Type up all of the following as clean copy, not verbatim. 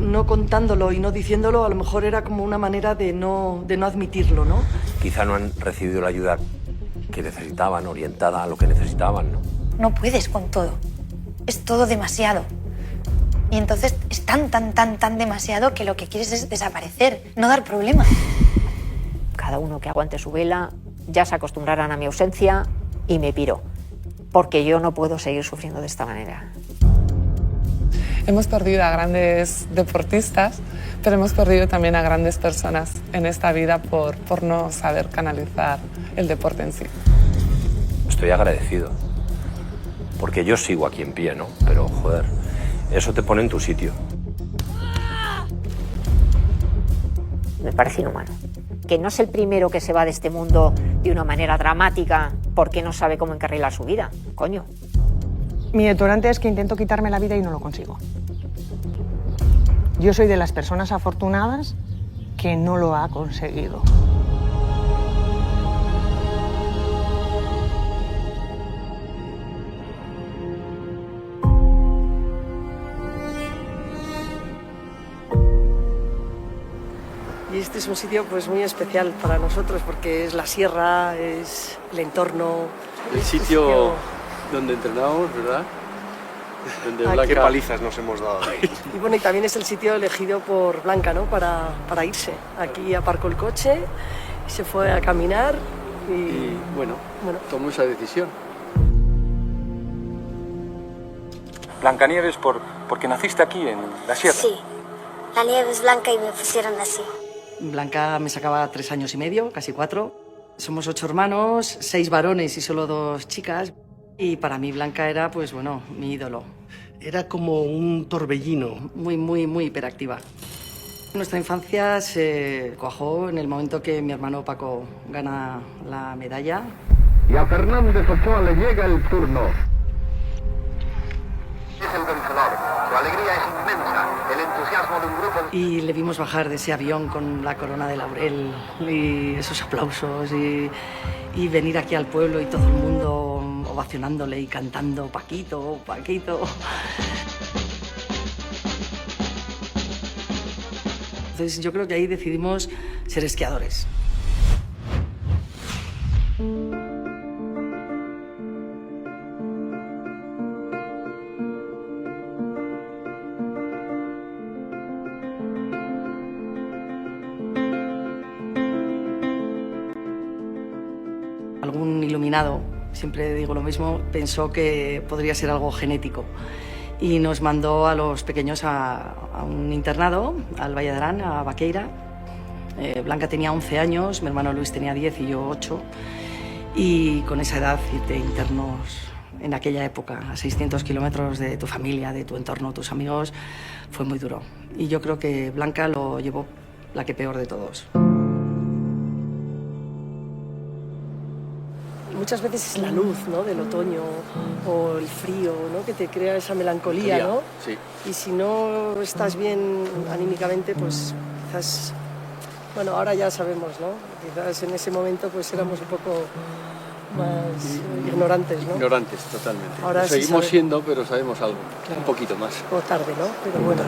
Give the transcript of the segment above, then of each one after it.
no contándolo y no diciéndolo, a lo mejor era como una manera de no admitirlo, ¿no? Quizá no han recibido la ayuda que necesitaban, orientada a lo que necesitaban, ¿no? No puedes con todo. Es todo demasiado. Y entonces es tan demasiado que lo que quieres es desaparecer, no dar problemas. Cada uno que aguante su vela, ya se acostumbrarán a mi ausencia y me piro, porque yo no puedo seguir sufriendo de esta manera. Hemos perdido a grandes deportistas, pero hemos perdido también a grandes personas en esta vida por no saber canalizar el deporte en sí. Estoy agradecido, porque yo sigo aquí en pie, ¿no? Pero, joder, eso te pone en tu sitio. Me parece inhumano. Que no es el primero que se va de este mundo de una manera dramática porque no sabe cómo encarrilar su vida. Coño. Mi detonante es que intento quitarme la vida y no lo consigo. Yo soy de las personas afortunadas que no lo ha conseguido. Y este es un sitio pues muy especial para nosotros porque es la sierra, es el entorno. El sitio donde entrenábamos, ¿verdad? Donde Blanca... Qué palizas nos hemos dado ahí. Y bueno, y también es el sitio elegido por Blanca, ¿no? Para irse. Aquí aparcó el coche, se fue a caminar y bueno, tomó esa decisión. Blancanieves, porque naciste aquí en la sierra. Sí, la nieve es blanca y me pusieron así. Blanca me sacaba 3 años y medio, casi 4. Somos 8 hermanos, 6 varones y solo 2 chicas. Y para mí Blanca era, pues bueno, mi ídolo. Era como un torbellino. Muy hiperactiva. Nuestra infancia se cuajó en el momento que mi hermano Paco gana la medalla. Y a Fernández Ochoa le llega el turno. Es el vencedor. Su alegría es inmensa. El entusiasmo de un grupo... Y le vimos bajar de ese avión con la corona de laurel y esos aplausos y venir aquí al pueblo y todo el mundo ovacionándole y cantando Paquito, Paquito. Entonces yo creo que ahí decidimos ser esquiadores. Algún iluminado, siempre digo lo mismo, pensó que podría ser algo genético y nos mandó a los pequeños a un internado, al Valle de Arán, a Baqueira. Blanca tenía 11 años, mi hermano Luis tenía 10 y yo 8. Y con esa edad irte internos en aquella época, a 600 kilómetros de tu familia, de tu entorno, tus amigos, fue muy duro. Y yo creo que Blanca lo llevó la que peor de todos. Muchas veces es la luz, ¿no?, del otoño o el frío, ¿no?, que te crea esa melancolía, ¿no? Sí. Y si no estás bien anímicamente, pues quizás, bueno, ahora ya sabemos, ¿no? Quizás en ese momento pues éramos un poco más ignorantes, ¿no? Ignorantes, totalmente. Ahora sí seguimos siendo, pero sabemos algo, claro, un poquito más. O tarde, ¿no? Pero bueno.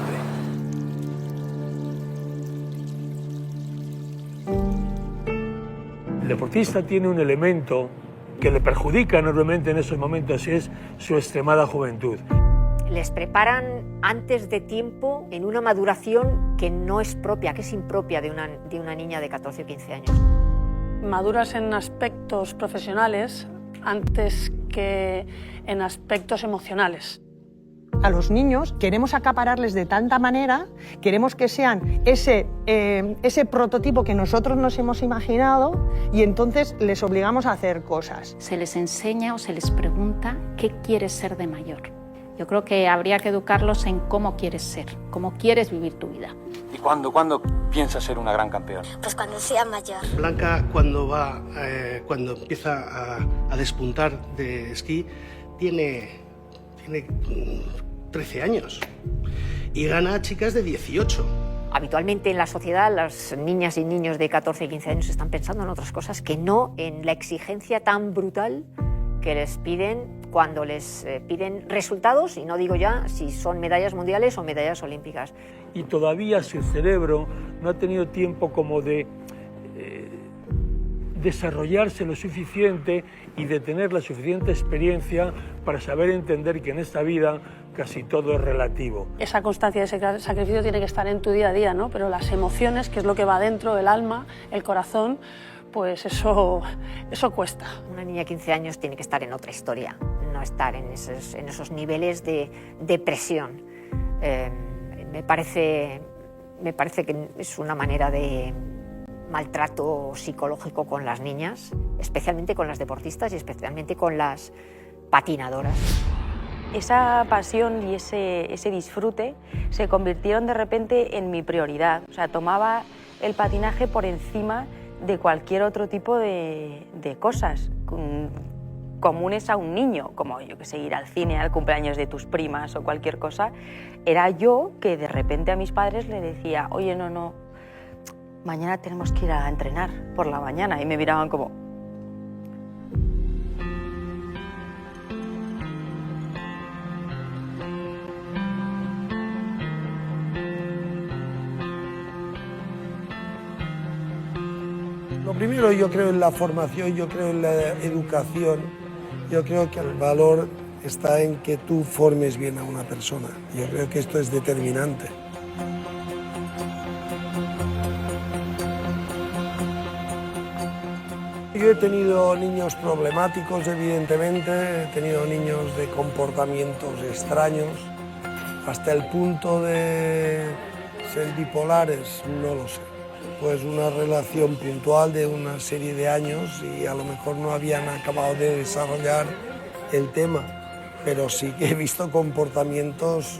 El deportista tiene un elemento que le perjudica enormemente en esos momentos y es su extremada juventud. Les preparan antes de tiempo en una maduración que no es propia, que es impropia de una niña de 14 o 15 años. Maduras en aspectos profesionales antes que en aspectos emocionales. A los niños queremos acapararles de tanta manera, queremos que sean ese prototipo que nosotros nos hemos imaginado y entonces les obligamos a hacer cosas. Se les enseña o se les pregunta qué quieres ser de mayor. Yo creo que habría que educarlos en cómo quieres ser, cómo quieres vivir tu vida. ¿Y cuándo piensas ser una gran campeona? Pues cuando sea mayor. Blanca, cuando empieza a despuntar de esquí, tiene 13 años y gana a chicas de 18. Habitualmente en la sociedad las niñas y niños de 14 y 15 años están pensando en otras cosas que no en la exigencia tan brutal que les piden cuando les piden resultados, y no digo ya si son medallas mundiales o medallas olímpicas. Y todavía su cerebro no ha tenido tiempo como de desarrollarse lo suficiente y de tener la suficiente experiencia para saber entender que en esta vida casi todo es relativo. Esa constancia de ese sacrificio tiene que estar en tu día a día, ¿no? Pero las emociones, que es lo que va dentro, el alma, el corazón, pues eso cuesta. Una niña de 15 años tiene que estar en otra historia, no estar en esos niveles de presión. Me parece que es una manera de maltrato psicológico con las niñas, especialmente con las deportistas y especialmente con las patinadoras. Esa pasión y ese disfrute se convirtieron de repente en mi prioridad. O sea, tomaba el patinaje por encima de cualquier otro tipo de cosas comunes a un niño, como yo que sé, ir al cine, al cumpleaños de tus primas o cualquier cosa. Era yo que de repente a mis padres le decía, oye, no, mañana tenemos que ir a entrenar por la mañana, y me miraban como... Lo primero, yo creo en la formación, yo creo en la educación, yo creo que el valor está en que tú formes bien a una persona. Yo creo que esto es determinante. Yo he tenido niños problemáticos, evidentemente, he tenido niños de comportamientos extraños, hasta el punto de ser bipolares, no lo sé. Pues una relación puntual de una serie de años y a lo mejor no habían acabado de desarrollar el tema, pero sí que he visto comportamientos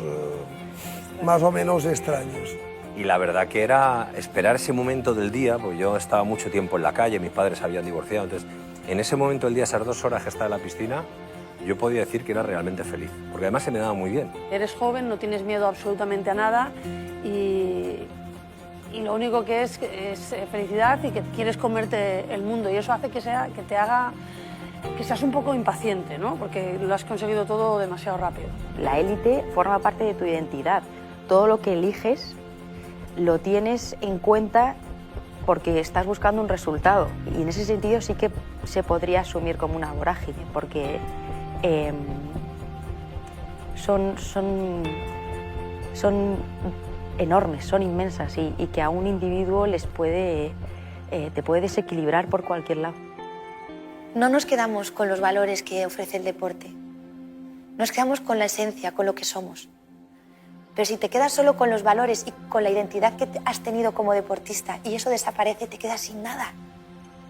más o menos extraños. Y la verdad que era esperar ese momento del día, porque yo estaba mucho tiempo en la calle, mis padres se habían divorciado, entonces en ese momento del día, esas 2 horas que estaba en la piscina, yo podía decir que era realmente feliz, porque además se me daba muy bien. Eres joven, no tienes miedo absolutamente a nada y lo único que es felicidad y que quieres comerte el mundo, y eso hace que te haga que seas un poco impaciente, ¿no? Porque lo has conseguido todo demasiado rápido. La élite forma parte de tu identidad. Todo lo que eliges lo tienes en cuenta porque estás buscando un resultado, y en ese sentido sí que se podría asumir como una vorágine, porque son enormes, son inmensas, y que a un individuo te puede desequilibrar por cualquier lado. No nos quedamos con los valores que ofrece el deporte, nos quedamos con la esencia, con lo que somos. Pero si te quedas solo con los valores y con la identidad que has tenido como deportista y eso desaparece, te quedas sin nada.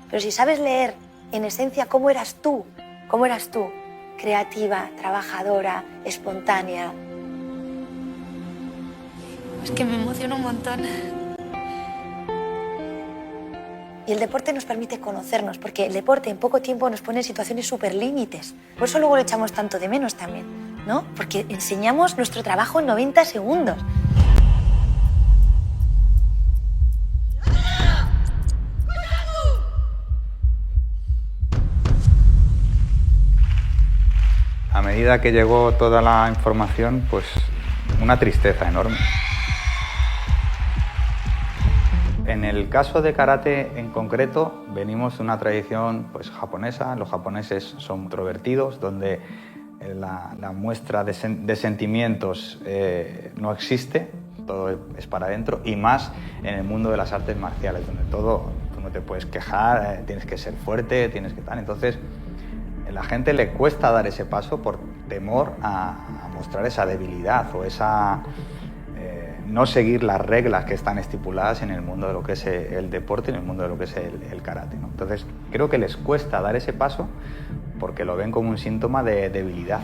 Pero si sabes leer en esencia cómo eras tú, creativa, trabajadora, espontánea. Es que me emociona un montón. Y el deporte nos permite conocernos, porque el deporte en poco tiempo nos pone en situaciones súper límites. Por eso luego lo echamos tanto de menos también, ¿no? Porque enseñamos nuestro trabajo en 90 segundos. A medida que llegó toda la información, pues una tristeza enorme. En el caso de karate en concreto, venimos de una tradición pues, japonesa. Los japoneses son introvertidos, donde la muestra de sentimientos no existe, todo es para adentro, y más en el mundo de las artes marciales, donde todo, tú no te puedes quejar, tienes que ser fuerte, tienes que tal. Entonces, a la gente le cuesta dar ese paso por temor a mostrar esa debilidad o esa... no seguir las reglas que están estipuladas en el mundo de lo que es el deporte, en el mundo de lo que es el karate, ¿no? Entonces, creo que les cuesta dar ese paso porque lo ven como un síntoma de debilidad.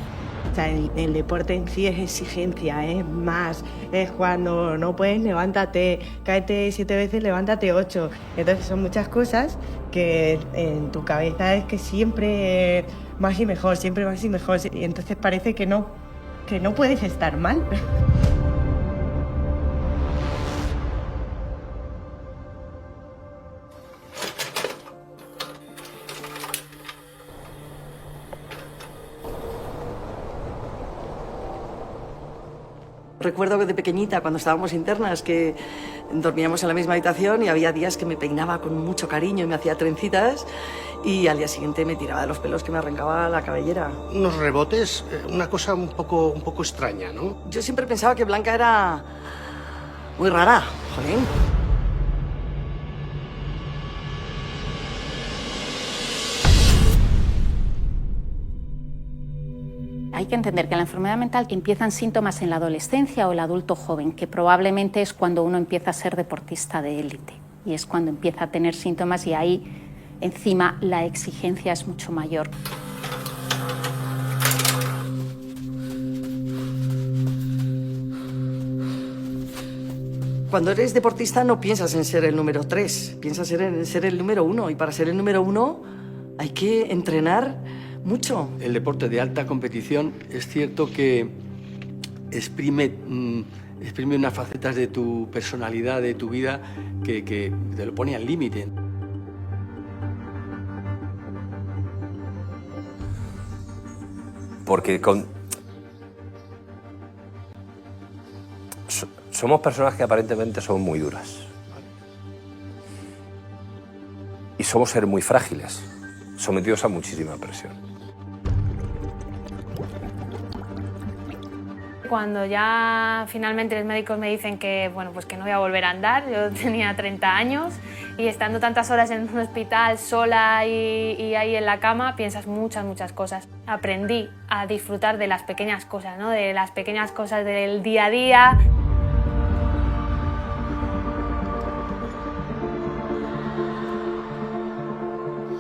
O sea, el deporte en sí es exigencia, es más, es cuando no puedes, levántate, cáete 7 veces, levántate 8. Entonces son muchas cosas que en tu cabeza es que siempre más y mejor, siempre más y mejor. Y entonces parece que no puedes estar mal. recuerdo que de pequeñita, cuando estábamos internas, que dormíamos en la misma habitación y había días que me peinaba con mucho cariño y me hacía trencitas y al día siguiente me tiraba de los pelos que me arrancaba la cabellera. Unos rebotes, una cosa un poco extraña, ¿no? Yo siempre pensaba que Blanca era muy rara, jolín. Hay que entender que la enfermedad mental empiezan síntomas en la adolescencia o el adulto joven, que probablemente es cuando uno empieza a ser deportista de élite y es cuando empieza a tener síntomas y ahí encima la exigencia es mucho mayor. Cuando eres deportista no piensas en ser el número 3, piensas en ser el número 1 y para ser el número 1 hay que entrenar mucho. El deporte de alta competición es cierto que exprime unas facetas de tu personalidad, de tu vida, que te lo pone al límite. Porque somos personas que aparentemente son muy duras, ¿vale? Y somos seres muy frágiles, sometidos a muchísima presión. Cuando ya finalmente los médicos me dicen que, bueno, pues que no voy a volver a andar, yo tenía 30 años y estando tantas horas en un hospital sola y ahí en la cama, piensas muchas cosas. Aprendí a disfrutar de las pequeñas cosas, ¿no? De las pequeñas cosas del día a día.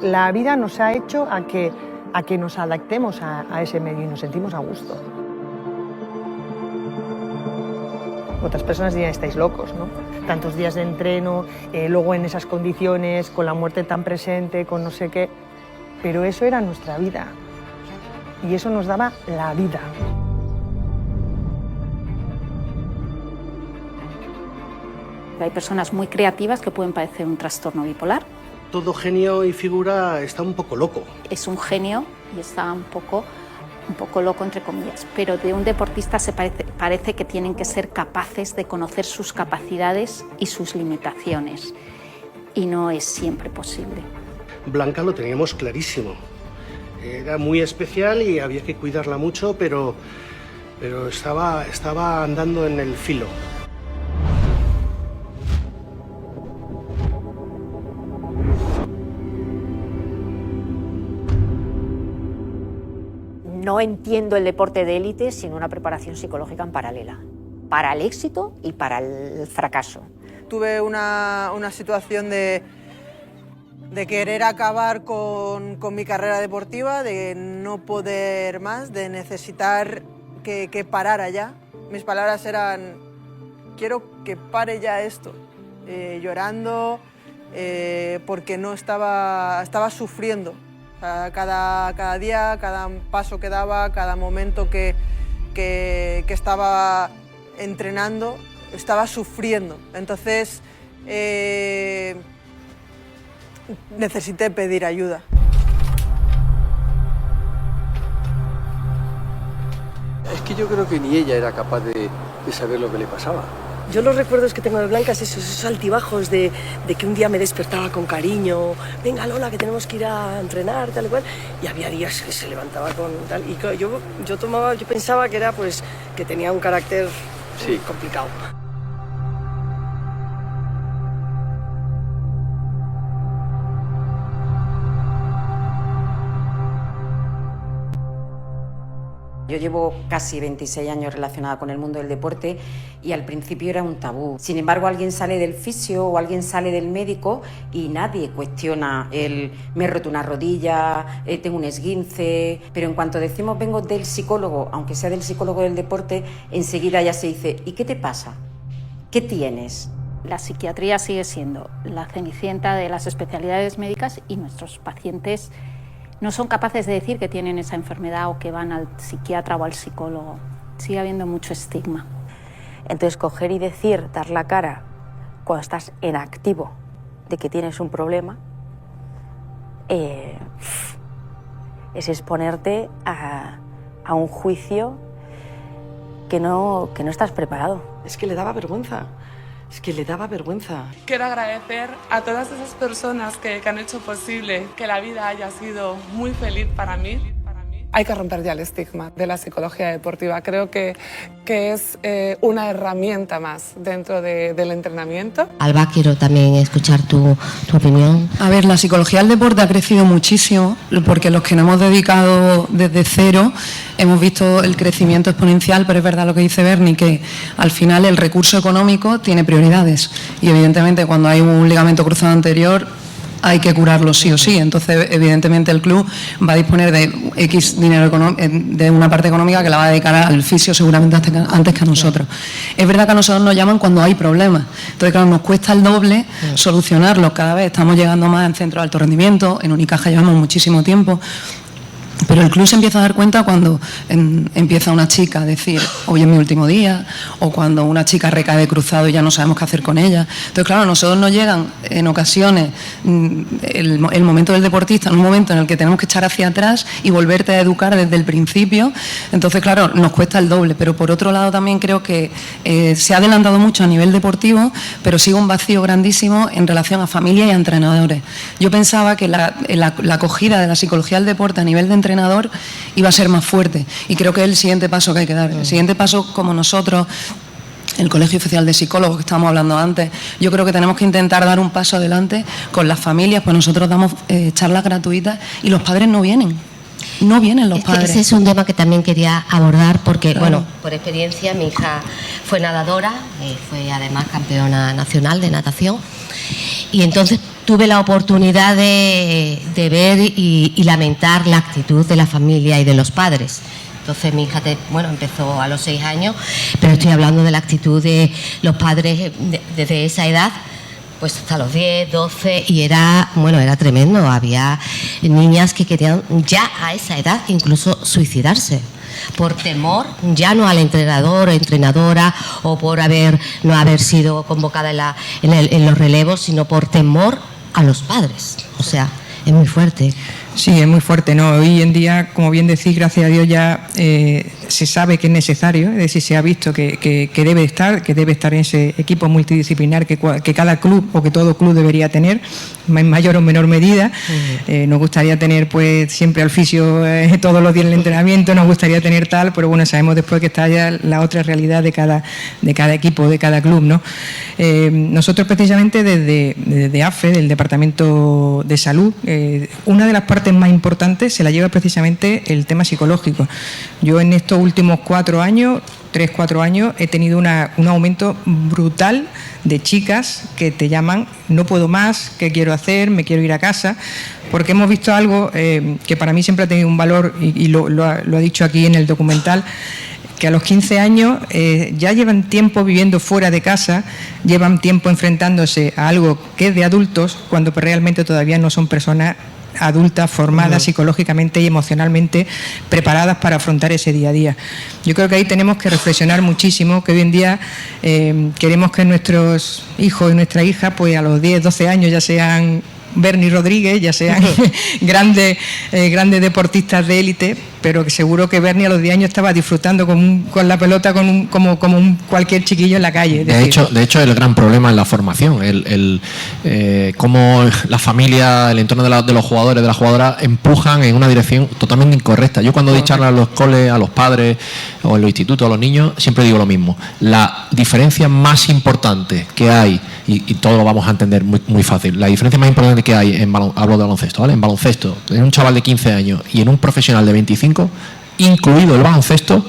La vida nos ha hecho a que nos adaptemos a ese medio y nos sentimos a gusto. Otras personas dirían, estáis locos, ¿no? Tantos días de entreno, luego en esas condiciones, con la muerte tan presente, con no sé qué. Pero eso era nuestra vida. Y eso nos daba la vida. Hay personas muy creativas que pueden padecer un trastorno bipolar. Todo genio y figura está un poco loco. Es un genio y está un poco loco, entre comillas, pero de un deportista parece que tienen que ser capaces de conocer sus capacidades y sus limitaciones, y no es siempre posible. Blanca lo teníamos clarísimo. Era muy especial y había que cuidarla mucho, pero estaba andando en el filo. No entiendo el deporte de élite sin una preparación psicológica en paralela, para el éxito y para el fracaso. Tuve una situación de querer acabar con mi carrera deportiva, de no poder más, de necesitar que parara ya. Mis palabras eran, quiero que pare ya esto, llorando porque no estaba sufriendo. Cada día, cada paso que daba, cada momento que estaba entrenando, estaba sufriendo. Entonces necesité pedir ayuda. Es que yo creo que ni ella era capaz de saber lo que le pasaba. Yo los recuerdos que tengo de Blanca es esos altibajos de que un día me despertaba con cariño, venga Lola, que tenemos que ir a entrenar, tal y cual, y había días que se levantaba con tal, y yo pensaba que era pues que tenía un carácter complicado. Yo llevo casi 26 años relacionada con el mundo del deporte y al principio era un tabú. Sin embargo, alguien sale del fisio o alguien sale del médico y nadie cuestiona me he roto una rodilla, tengo un esguince, pero en cuanto decimos vengo del psicólogo, aunque sea del psicólogo del deporte, enseguida ya se dice ¿y qué te pasa? ¿Qué tienes? La psiquiatría sigue siendo la cenicienta de las especialidades médicas y nuestros pacientes no son capaces de decir que tienen esa enfermedad o que van al psiquiatra o al psicólogo. Sigue habiendo mucho estigma. Entonces, coger y decir, dar la cara cuando estás en activo de que tienes un problema, es exponerte a un juicio que no estás preparado. Es que le daba vergüenza. Es que le daba vergüenza. Quiero agradecer a todas esas personas que han hecho posible que la vida haya sido muy feliz para mí. Hay que romper ya el estigma de la psicología deportiva. Creo que es una herramienta más dentro del entrenamiento. Alba, quiero también escuchar tu opinión. A ver, la psicología del deporte ha crecido muchísimo porque los que nos hemos dedicado desde cero hemos visto el crecimiento exponencial, pero es verdad lo que dice Berni, que al final el recurso económico tiene prioridades y evidentemente cuando hay un ligamento cruzado anterior hay que curarlo sí o sí. Entonces, evidentemente, el club va a disponer de X dinero de una parte económica que la va a dedicar al fisio seguramente antes que a nosotros. Es verdad que a nosotros nos llaman cuando hay problemas. Entonces, claro, nos cuesta el doble solucionarlos. Cada vez estamos llegando más en centros de alto rendimiento. En Unicaja llevamos muchísimo tiempo. Pero el club se empieza a dar cuenta cuando empieza una chica a decir, hoy es mi último día, o cuando una chica recae de cruzado y ya no sabemos qué hacer con ella. Entonces, claro, a nosotros nos llegan en ocasiones el momento del deportista, en un momento en el que tenemos que echar hacia atrás y volverte a educar desde el principio. Entonces, claro, nos cuesta el doble. Pero por otro lado también creo que se ha adelantado mucho a nivel deportivo, pero sigue un vacío grandísimo en relación a familia y a entrenadores. Yo pensaba que la acogida de la psicología del deporte a nivel de entrenador iba a ser más fuerte y creo que es el siguiente paso que hay que dar. El siguiente paso, como nosotros, el Colegio Oficial de Psicólogos que estábamos hablando antes, yo creo que tenemos que intentar dar un paso adelante con las familias, pues nosotros damos charlas gratuitas y los padres no vienen. No vienen los padres. Ese es un tema que también quería abordar porque, bueno, por experiencia, mi hija fue nadadora, fue además campeona nacional de natación y entonces tuve la oportunidad de ver y lamentar la actitud de la familia y de los padres. Entonces mi hija empezó a los 6 años, pero estoy hablando de la actitud de los padres desde esa edad, pues hasta los 10, 12, y era tremendo. Había niñas que querían ya a esa edad incluso suicidarse, por temor ya no al entrenador o entrenadora o por no haber sido convocada en los relevos, sino por temor a los padres. O sea, es muy fuerte. Sí, es muy fuerte, ¿no? Hoy en día, como bien decís, gracias a Dios ya se sabe que es necesario, es decir, se ha visto que debe estar en ese equipo multidisciplinar que cada club o que todo club debería tener, en mayor o menor medida. Nos gustaría tener pues siempre al fisio todos los días en el entrenamiento, nos gustaría tener tal, pero bueno, sabemos después que está ya la otra realidad de cada equipo, de cada club, ¿no? Nosotros precisamente desde AFE, del Departamento de Salud, una de las partes más importantes se la lleva precisamente el tema psicológico. Yo en estos últimos 4 años, he tenido un aumento brutal de chicas que te llaman, no puedo más, ¿qué quiero hacer? Me quiero ir a casa, porque hemos visto algo que para mí siempre ha tenido un valor y lo ha dicho aquí en el documental, que a los 15 años ya llevan tiempo viviendo fuera de casa, llevan tiempo enfrentándose a algo que es de adultos, cuando realmente todavía no son personas adultas, formadas psicológicamente y emocionalmente, preparadas para afrontar ese día a día. Yo creo que ahí tenemos que reflexionar muchísimo, que hoy en día queremos que nuestros hijos y nuestras hijas, pues a los 10, 12 años ya sean Berni Rodríguez, ya sean grandes deportistas de élite, pero que seguro que Berni a los 10 años estaba disfrutando con la pelota como cualquier chiquillo en la calle. De hecho, el gran problema es la formación, cómo la familia, el entorno de los jugadores, de las jugadoras, empujan en una dirección totalmente incorrecta. Yo cuando doy charlas a los coles, a los padres o en los institutos, a los niños, siempre digo lo mismo. La diferencia más importante que hay, y todo lo vamos a entender muy fácil, la diferencia más importante que hay hablo de baloncesto, ¿vale? En baloncesto, en un chaval de 15 años y en un profesional de 25, incluido el baloncesto,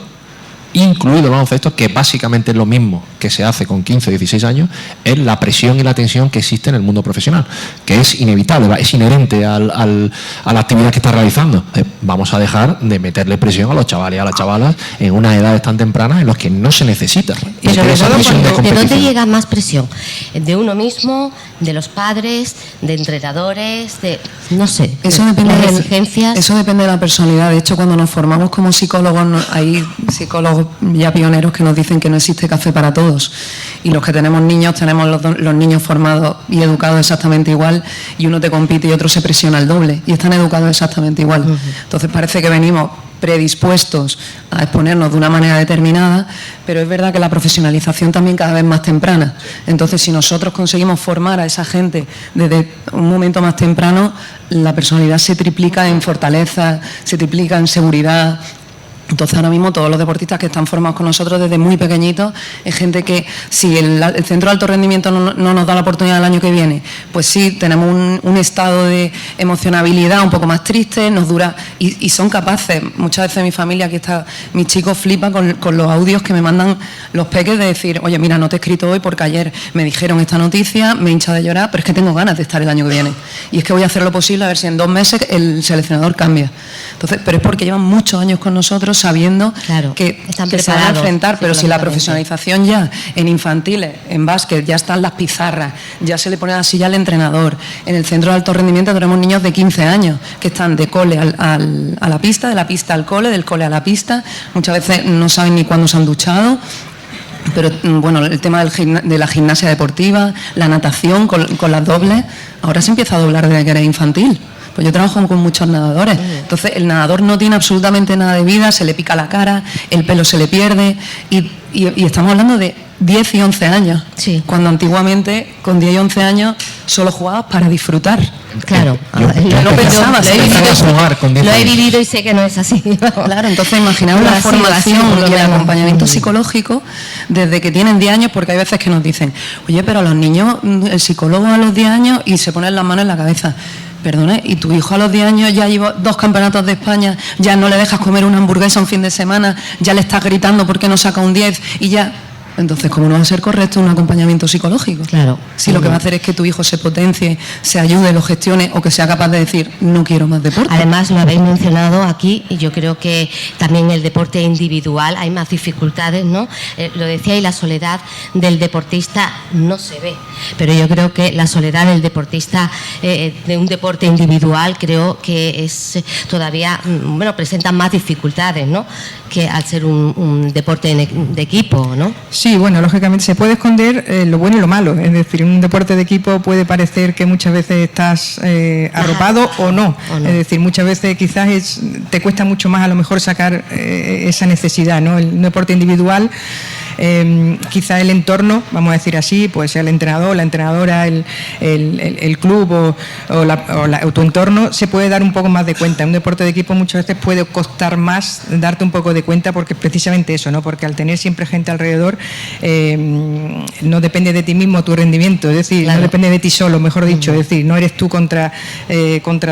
que básicamente es lo mismo que se hace con 15 o 16 años, es la presión y la tensión que existe en el mundo profesional, que es inevitable, es inherente a la actividad que está realizando. Vamos a dejar de meterle presión a los chavales y a las chavalas en unas edades tan tempranas en las que no se necesita. ¿De dónde llega más presión? ¿De uno mismo, de los padres, de entrenadores, no sé, eso depende de exigencias? Eso depende de la personalidad. De hecho, cuando nos formamos como psicólogos, hay psicólogos ya pioneros que nos dicen que no existe café para todos, y los que tenemos niños tenemos los niños formados y educados exactamente igual, y uno te compite y otro se presiona el doble y están educados exactamente igual. Entonces parece que venimos predispuestos a exponernos de una manera determinada, pero es verdad que la profesionalización también cada vez más temprana. Entonces, si nosotros conseguimos formar a esa gente desde un momento más temprano, la personalidad se triplica en fortaleza, se triplica en seguridad. Entonces, ahora mismo todos los deportistas que están formados con nosotros desde muy pequeñitos es gente que, si el centro de alto rendimiento no nos da la oportunidad el año que viene, pues sí, tenemos un estado de emocionabilidad un poco más triste, nos dura, y son capaces. Muchas veces mi familia, aquí está, mis chicos flipan con los audios que me mandan los peques de decir, oye, mira, no te he escrito hoy porque ayer me dijeron esta noticia, me hincha de llorar, pero es que tengo ganas de estar el año que viene. Y es que voy a hacer lo posible a ver si en 2 meses el seleccionador cambia. Entonces, pero es porque llevan muchos años con nosotros sabiendo que se van a enfrentar, pero si la profesionalización ya en infantiles, en básquet, ya están las pizarras, ya se le pone la silla al entrenador. En el centro de alto rendimiento tenemos niños de 15 años que están de cole a la pista, de la pista al cole, del cole a la pista, muchas veces no saben ni cuándo se han duchado. Pero bueno, el tema de la gimnasia deportiva, la natación con las dobles, ahora se empieza a doblar desde que eres infantil. Pues yo trabajo con muchos nadadores. Entonces, el nadador no tiene absolutamente nada de vida, se le pica la cara, el pelo se le pierde, y estamos hablando de 10 y 11 años. Sí. Cuando antiguamente, con 10 y 11 años, solo jugabas para disfrutar. Claro, no pensabas. Lo he vivido y sé que no es así. Claro, entonces imaginaos la formación y el acompañamiento psicológico desde que tienen 10 años, porque hay veces que nos dicen, oye, pero a los niños, el psicólogo a los 10 años y se ponen las manos en la cabeza. Perdone, y tu hijo a los 10 años ya lleva 2 campeonatos de España, ya no le dejas comer una hamburguesa un fin de semana, ya le estás gritando porque no saca un 10 y ya... Entonces, ¿cómo no va a ser correcto un acompañamiento psicológico? Claro. Si lo que va a hacer es que tu hijo se potencie, se ayude, lo gestione o que sea capaz de decir, no quiero más deporte. Además, lo habéis mencionado aquí, y yo creo que también en el deporte individual hay más dificultades, ¿no? Lo decía, y la soledad del deportista no se ve, pero yo creo que la soledad del deportista de un deporte individual creo que es todavía, bueno, presenta más dificultades, ¿no?, que al ser un deporte de equipo, ¿no? Sí, bueno, lógicamente se puede esconder lo bueno y lo malo. Es decir, en un deporte de equipo puede parecer que muchas veces estás arropado o no. Es decir, muchas veces quizás te cuesta mucho más a lo mejor sacar esa necesidad, ¿no? El deporte individual, quizá el entorno, vamos a decir así, puede ser el entrenador, la entrenadora, el club o tu entorno, se puede dar un poco más de cuenta. En un deporte de equipo muchas veces puede costar más darte un poco de cuenta, porque precisamente eso, ¿no? Porque al tener siempre gente alrededor, no depende de ti mismo tu rendimiento, es decir, claro, no depende de ti solo, mejor dicho, es decir, no eres tú contra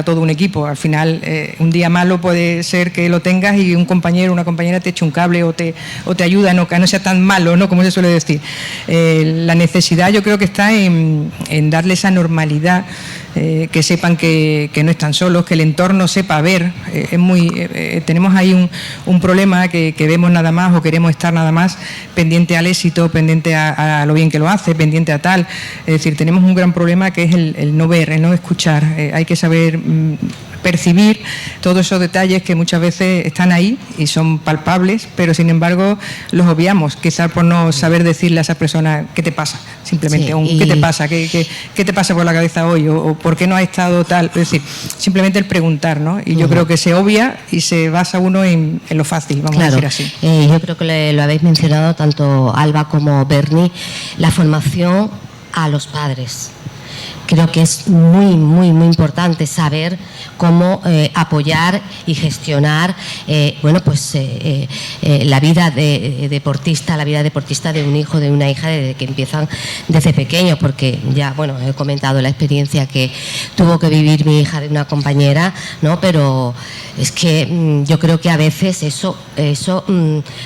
todo un equipo. Al final, un día malo puede ser que lo tengas y un compañero o una compañera te eche un cable o te ayuda, ¿no? Que no sea tan malo, ¿no?, como se suele decir. La necesidad, yo creo que está en darle esa normalidad, que sepan que no están solos, que el entorno sepa ver. Tenemos ahí un problema que vemos nada más, o queremos estar nada más pendiente al éxito, pendiente a lo bien que lo hace, pendiente a tal. Es decir, tenemos un gran problema que es el no ver, el no escuchar. Hay que saber percibir todos esos detalles que muchas veces están ahí y son palpables, pero sin embargo los obviamos, quizás por no saber decirle a esa persona qué te pasa, simplemente, qué te pasa, qué te pasa por la cabeza hoy, o por qué no has estado tal. Es decir, simplemente el preguntar, ¿no? Y yo creo que se obvia y se basa uno en lo fácil, vamos a decir así. Yo creo que lo habéis mencionado tanto Alba como Berni, la formación a los padres. Creo que es muy, muy, muy importante saber cómo apoyar y gestionar la vida deportista de un hijo, de una hija, desde que empiezan desde pequeños, porque ya, bueno, he comentado la experiencia que tuvo que vivir mi hija de una compañera, ¿no? Pero es que yo creo que a veces eso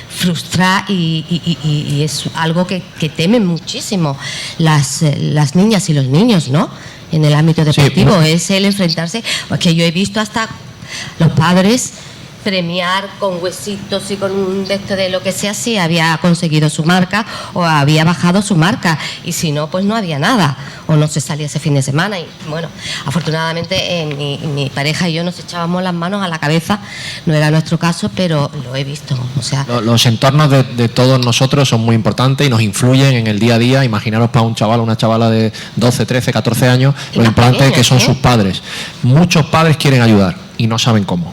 frustra y es algo que temen muchísimo las niñas y los niños, ¿no?, en el ámbito deportivo. Sí, es el enfrentarse, porque yo he visto hasta los padres premiar con huesitos y con un de lo que sea, si había conseguido su marca o había bajado su marca, y si no, pues no había nada, o no se salía ese fin de semana. Y bueno, afortunadamente mi pareja y yo nos echábamos las manos a la cabeza, no era nuestro caso, pero lo he visto. O sea, los entornos de todos nosotros son muy importantes y nos influyen en el día a día. Imaginaros para un chaval o una chavala de 12, 13, 14 años, lo importante que son sus padres. Muchos padres quieren ayudar y no saben cómo.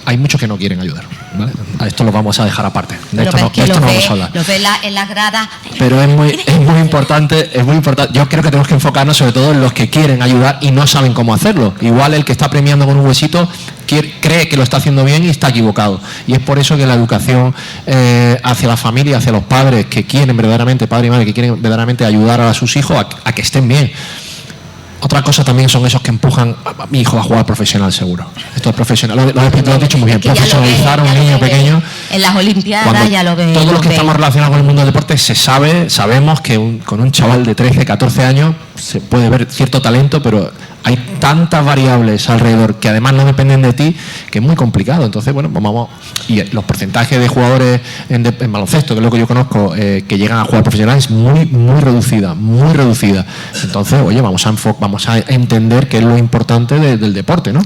hay muchos que no quieren ayudar, ¿vale? A esto lo vamos a dejar aparte. De esto no vamos a hablar. Los ves en las gradas. Pero es muy importante. Yo creo que tenemos que enfocarnos sobre todo en los que quieren ayudar y no saben cómo hacerlo. Igual el que está premiando con un huesito cree que lo está haciendo bien y está equivocado. Y es por eso que la educación hacia la familia, hacia los padres que quieren verdaderamente, padre y madre, que quieren verdaderamente ayudar a sus hijos a que estén bien. Otra cosa también son esos que empujan a mi hijo a jugar profesional, seguro. Esto es profesional, lo has dicho muy bien, profesionalizar a un niño pequeño. En las Olimpiadas ya lo ven. Todos los que estamos relacionados con el mundo del deporte sabemos que con un chaval de 13, 14 años se puede ver cierto talento, pero hay tantas variables alrededor que además no dependen de ti, que es muy complicado. Entonces, bueno, pues vamos. Y los porcentajes de jugadores en baloncesto, que es lo que yo conozco, que llegan a jugar profesional, es muy reducida, muy reducida. Entonces, oye, vamos a entender qué es lo importante del deporte, ¿no?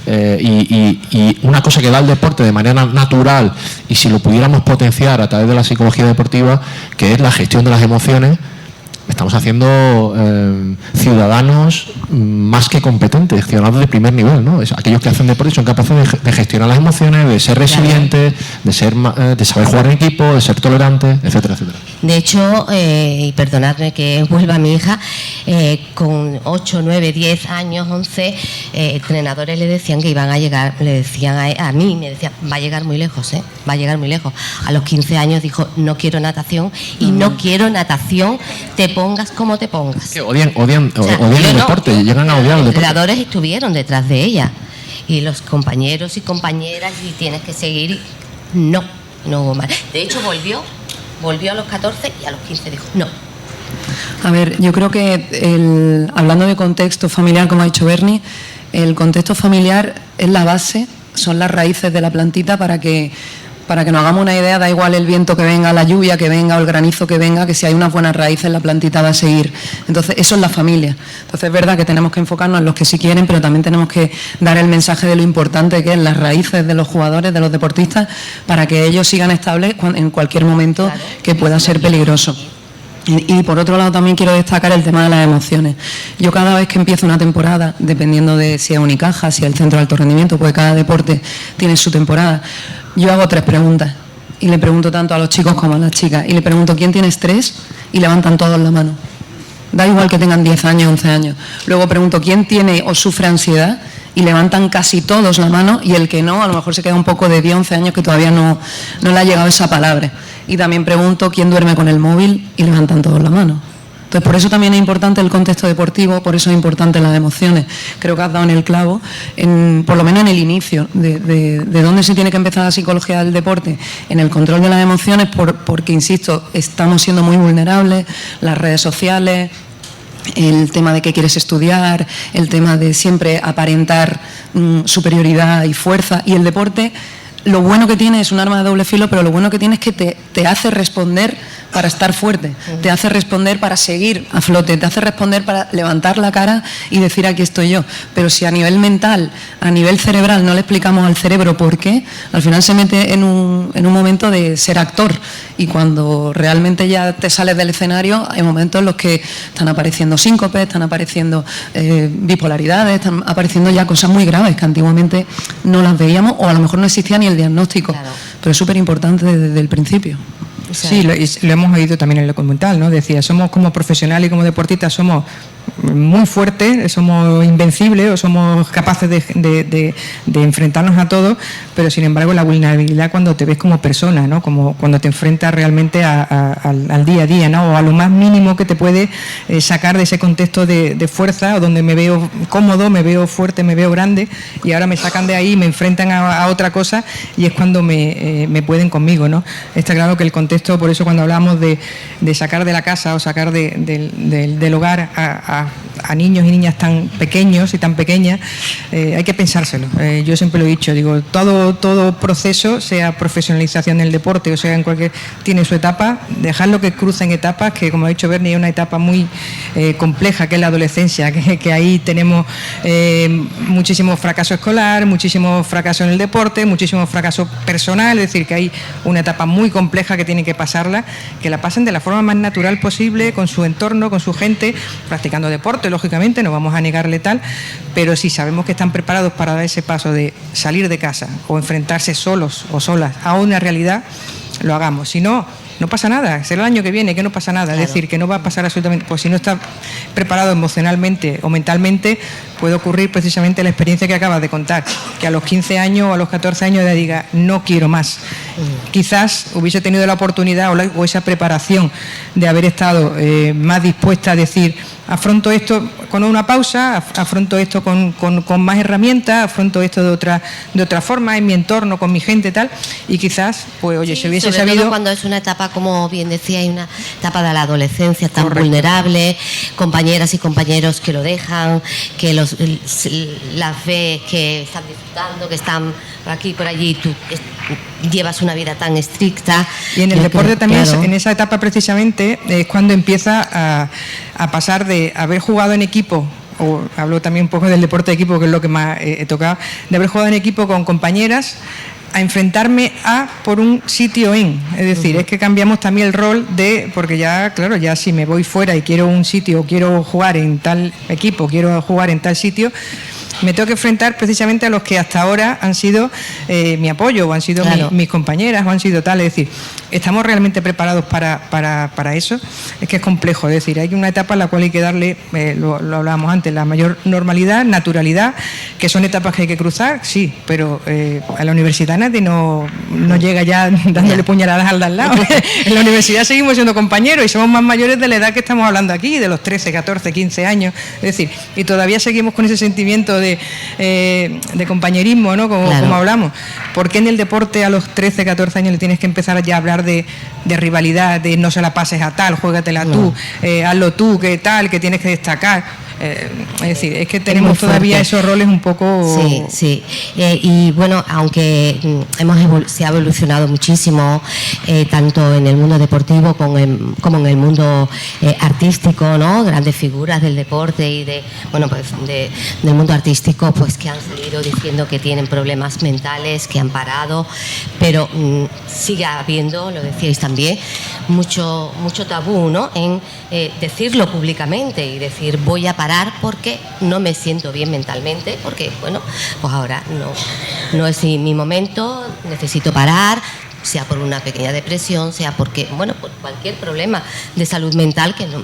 Y una cosa que da el deporte de manera natural, y si lo pudiéramos potenciar a través de la psicología deportiva, que es la gestión de las emociones, estamos haciendo ciudadanos más que competentes, ciudadanos de primer nivel, ¿no? Aquellos que hacen deporte son capaces de gestionar las emociones, de ser resilientes, de saber jugar en equipo, de ser tolerantes, etcétera, etcétera. De hecho, y perdonadme que vuelva mi hija, con 8, 9, 10 años, 11, entrenadores le decían que iban a llegar, le decían a mí, me decían, va a llegar muy lejos, va a llegar muy lejos. A los 15 años dijo, no quiero natación, y no quiero natación, te pongas como te pongas. Que odian el deporte, llegan a odiar el deporte. Los entrenadores estuvieron detrás de ella, y los compañeros y compañeras, y tienes que seguir. No hubo más. De hecho, volvió a los 14 y a los 15 dijo, no. A ver, yo creo que hablando de contexto familiar, como ha dicho Berni, el contexto familiar es la base, son las raíces de la plantita para que nos hagamos una idea, da igual el viento que venga, la lluvia que venga o el granizo que venga, que si hay unas buenas raíces la plantita va a seguir. Entonces, eso es la familia. Entonces, es verdad que tenemos que enfocarnos en los que sí quieren, pero también tenemos que dar el mensaje de lo importante que es las raíces de los jugadores, de los deportistas, para que ellos sigan estables en cualquier momento que pueda ser peligroso. Y por otro lado también quiero destacar el tema de las emociones. Yo cada vez que empiezo una temporada, dependiendo de si es Unicaja, si es el centro de alto rendimiento, porque cada deporte tiene su temporada, yo hago 3 preguntas y le pregunto tanto a los chicos como a las chicas y le pregunto ¿quién tiene estrés? Y levantan todos la mano. Da igual que tengan 10 años, 11 años. Luego pregunto ¿quién tiene o sufre ansiedad? Y levantan casi todos la mano, y el que no, a lo mejor se queda un poco de 10, 11 años que todavía no le ha llegado esa palabra. Y también pregunto quién duerme con el móvil, y levantan todos la mano. Entonces, por eso también es importante el contexto deportivo, por eso es importante las emociones. Creo que has dado en el clavo, por lo menos en el inicio, de dónde se tiene que empezar la psicología del deporte, en el control de las emociones, porque, insisto, estamos siendo muy vulnerables, las redes sociales, el tema de qué quieres estudiar, el tema de siempre aparentar superioridad y fuerza, y el deporte, lo bueno que tiene es un arma de doble filo, pero lo bueno que tiene es que te hace responder para estar fuerte, te hace responder para seguir a flote, te hace responder para levantar la cara y decir aquí estoy yo. Pero si a nivel mental, a nivel cerebral no le explicamos al cerebro por qué, al final se mete en un momento de ser actor, y cuando realmente ya te sales del escenario hay momentos en los que están apareciendo síncopes, están apareciendo bipolaridades, están apareciendo ya cosas muy graves que antiguamente no las veíamos, o a lo mejor no existía ni el diagnóstico, pero es súper importante desde el principio. Sí, lo hemos oído también en el documental, ¿no? Decía, somos como profesionales y como deportistas, somos muy fuertes, somos invencibles o somos capaces de enfrentarnos a todo, pero sin embargo la vulnerabilidad cuando te ves como persona, ¿no? Como cuando te enfrentas realmente al día a día, ¿no? O a lo más mínimo que te puede sacar de ese contexto de fuerza, o donde me veo cómodo, me veo fuerte, me veo grande, y ahora me sacan de ahí y me enfrentan a otra cosa, y es cuando me pueden conmigo, ¿no? Está claro que el contexto, por eso cuando hablamos de sacar de la casa o sacar del hogar a niños y niñas tan pequeños y tan pequeñas, hay que pensárselo. Yo siempre lo he dicho, digo, todo proceso, sea profesionalización del deporte o sea en cualquier, tiene su etapa, dejarlo que crucen etapas, que como ha dicho Berni, es una etapa muy compleja, que es la adolescencia, que ahí tenemos muchísimo fracaso escolar, muchísimo fracaso en el deporte, muchísimo fracaso personal, es decir, que hay una etapa muy compleja que tienen que pasarla, que la pasen de la forma más natural posible, con su entorno, con su gente, practicando deporte, lógicamente, no vamos a negarle tal, pero si sabemos que están preparados para dar ese paso de salir de casa o enfrentarse solos o solas a una realidad, lo hagamos. Si no, no pasa nada, será el año que viene, que no pasa nada, claro. Es decir, que no va a pasar absolutamente, pues si no está preparado emocionalmente o mentalmente, puede ocurrir precisamente la experiencia que acabas de contar, que a los 15 años o a los 14 años ya diga, no quiero más. Quizás hubiese tenido la oportunidad o esa preparación de haber estado más dispuesta a decir, afronto esto con una pausa, afronto esto con más herramientas, afronto esto de otra forma, en mi entorno, con mi gente, tal, y quizás, pues oye, se hubiese sobre sabido... todo cuando es una etapa, como bien decía, hay una etapa de la adolescencia tan vulnerable, compañeras y compañeros que lo dejan, que las ves que están disfrutando, que están por aquí y por allí, tú llevas una vida tan estricta. Y en el deporte también, claro, en esa etapa precisamente, es cuando empieza a pasar de haber jugado en equipo, o hablo también un poco del deporte de equipo, que es lo que más he tocado, de haber jugado en equipo con compañeras, a enfrentarme por un sitio en. Es decir, es que cambiamos también el rol porque ya, claro, ya si me voy fuera y quiero un sitio, quiero jugar en tal equipo, quiero jugar en tal sitio, me tengo que enfrentar precisamente a los que hasta ahora han sido mi apoyo, o han sido claro, mis compañeras, o han sido tal. Es decir, ¿estamos realmente preparados para eso? Es que es complejo. Es decir, hay una etapa en la cual hay que darle, lo hablábamos antes, la mayor normalidad, naturalidad, que son etapas que hay que cruzar, sí, pero a la universidad nadie no llega ya dándole puñaladas al de al lado. En la universidad seguimos siendo compañeros y somos más mayores de la edad que estamos hablando aquí, de los 13, 14, 15 años. Es decir, y todavía seguimos con ese sentimiento de compañerismo, ¿no? Como hablamos. ¿Por qué en el deporte a los 13, 14 años le tienes que empezar ya a hablar de rivalidad, de no se la pases a tal, juégatela tú, hazlo tú, que tal, que tienes que destacar? Es decir, es que tenemos todavía esos roles un poco... Sí. Y bueno, aunque se ha evolucionado muchísimo, tanto en el mundo deportivo como en el mundo artístico, ¿no? Grandes figuras del deporte y del mundo artístico, pues que han salido diciendo que tienen problemas mentales, que han parado, pero sigue habiendo, lo decíais también, mucho tabú, ¿no? En decirlo públicamente y decir, voy a parar porque no me siento bien mentalmente, porque bueno, pues ahora no es mi momento, necesito parar, sea por una pequeña depresión, sea porque, bueno, por cualquier problema de salud mental que no.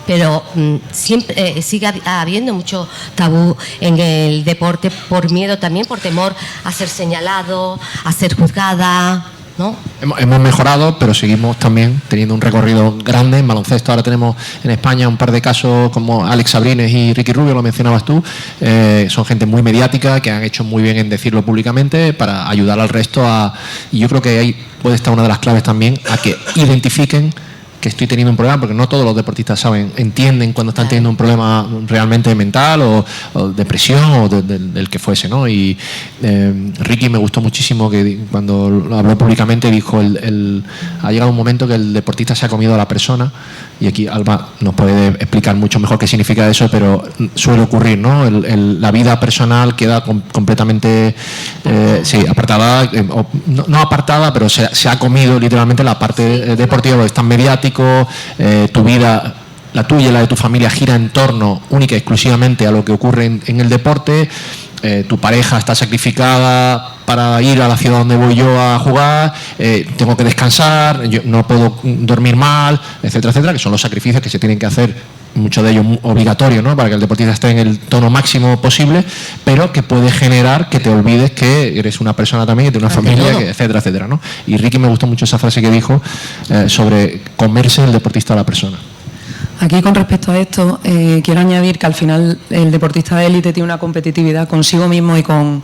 Pero siempre sigue habiendo mucho tabú en el deporte por miedo también, por temor a ser señalado, a ser juzgada, ¿no? Hemos mejorado, pero seguimos también teniendo un recorrido grande en baloncesto. Ahora tenemos en España un par de casos como Alex Sabrines y Ricky Rubio, lo mencionabas tú. Son gente muy mediática que han hecho muy bien en decirlo públicamente para ayudar al resto y yo creo que ahí puede estar una de las claves también, a que identifiquen que estoy teniendo un problema, porque no todos los deportistas entienden cuando están teniendo un problema realmente mental o depresión o del que fuese, ¿no? Y Ricky me gustó muchísimo que cuando lo habló públicamente dijo ha llegado un momento que el deportista se ha comido a la persona, y aquí Alba nos puede explicar mucho mejor qué significa eso, pero suele ocurrir, ¿no? La vida personal queda completamente apartada, no apartada, pero se ha comido literalmente la parte deportiva, porque es tan mediático. Tu vida, la tuya y la de tu familia, gira en torno única y exclusivamente a lo que ocurre en el deporte. Tu pareja está sacrificada para ir a la ciudad donde voy yo a jugar, tengo que descansar, yo no puedo dormir mal, etcétera, etcétera, que son los sacrificios que se tienen que hacer, muchos de ellos obligatorios, ¿no? Para que el deportista esté en el tono máximo posible, pero que puede generar que te olvides que eres una persona también, que tienes una familia, etcétera, etcétera, ¿no? Y Ricky me gustó mucho esa frase que dijo sobre comerse el deportista a la persona. Aquí, con respecto a esto, quiero añadir que al final el deportista de élite tiene una competitividad consigo mismo y con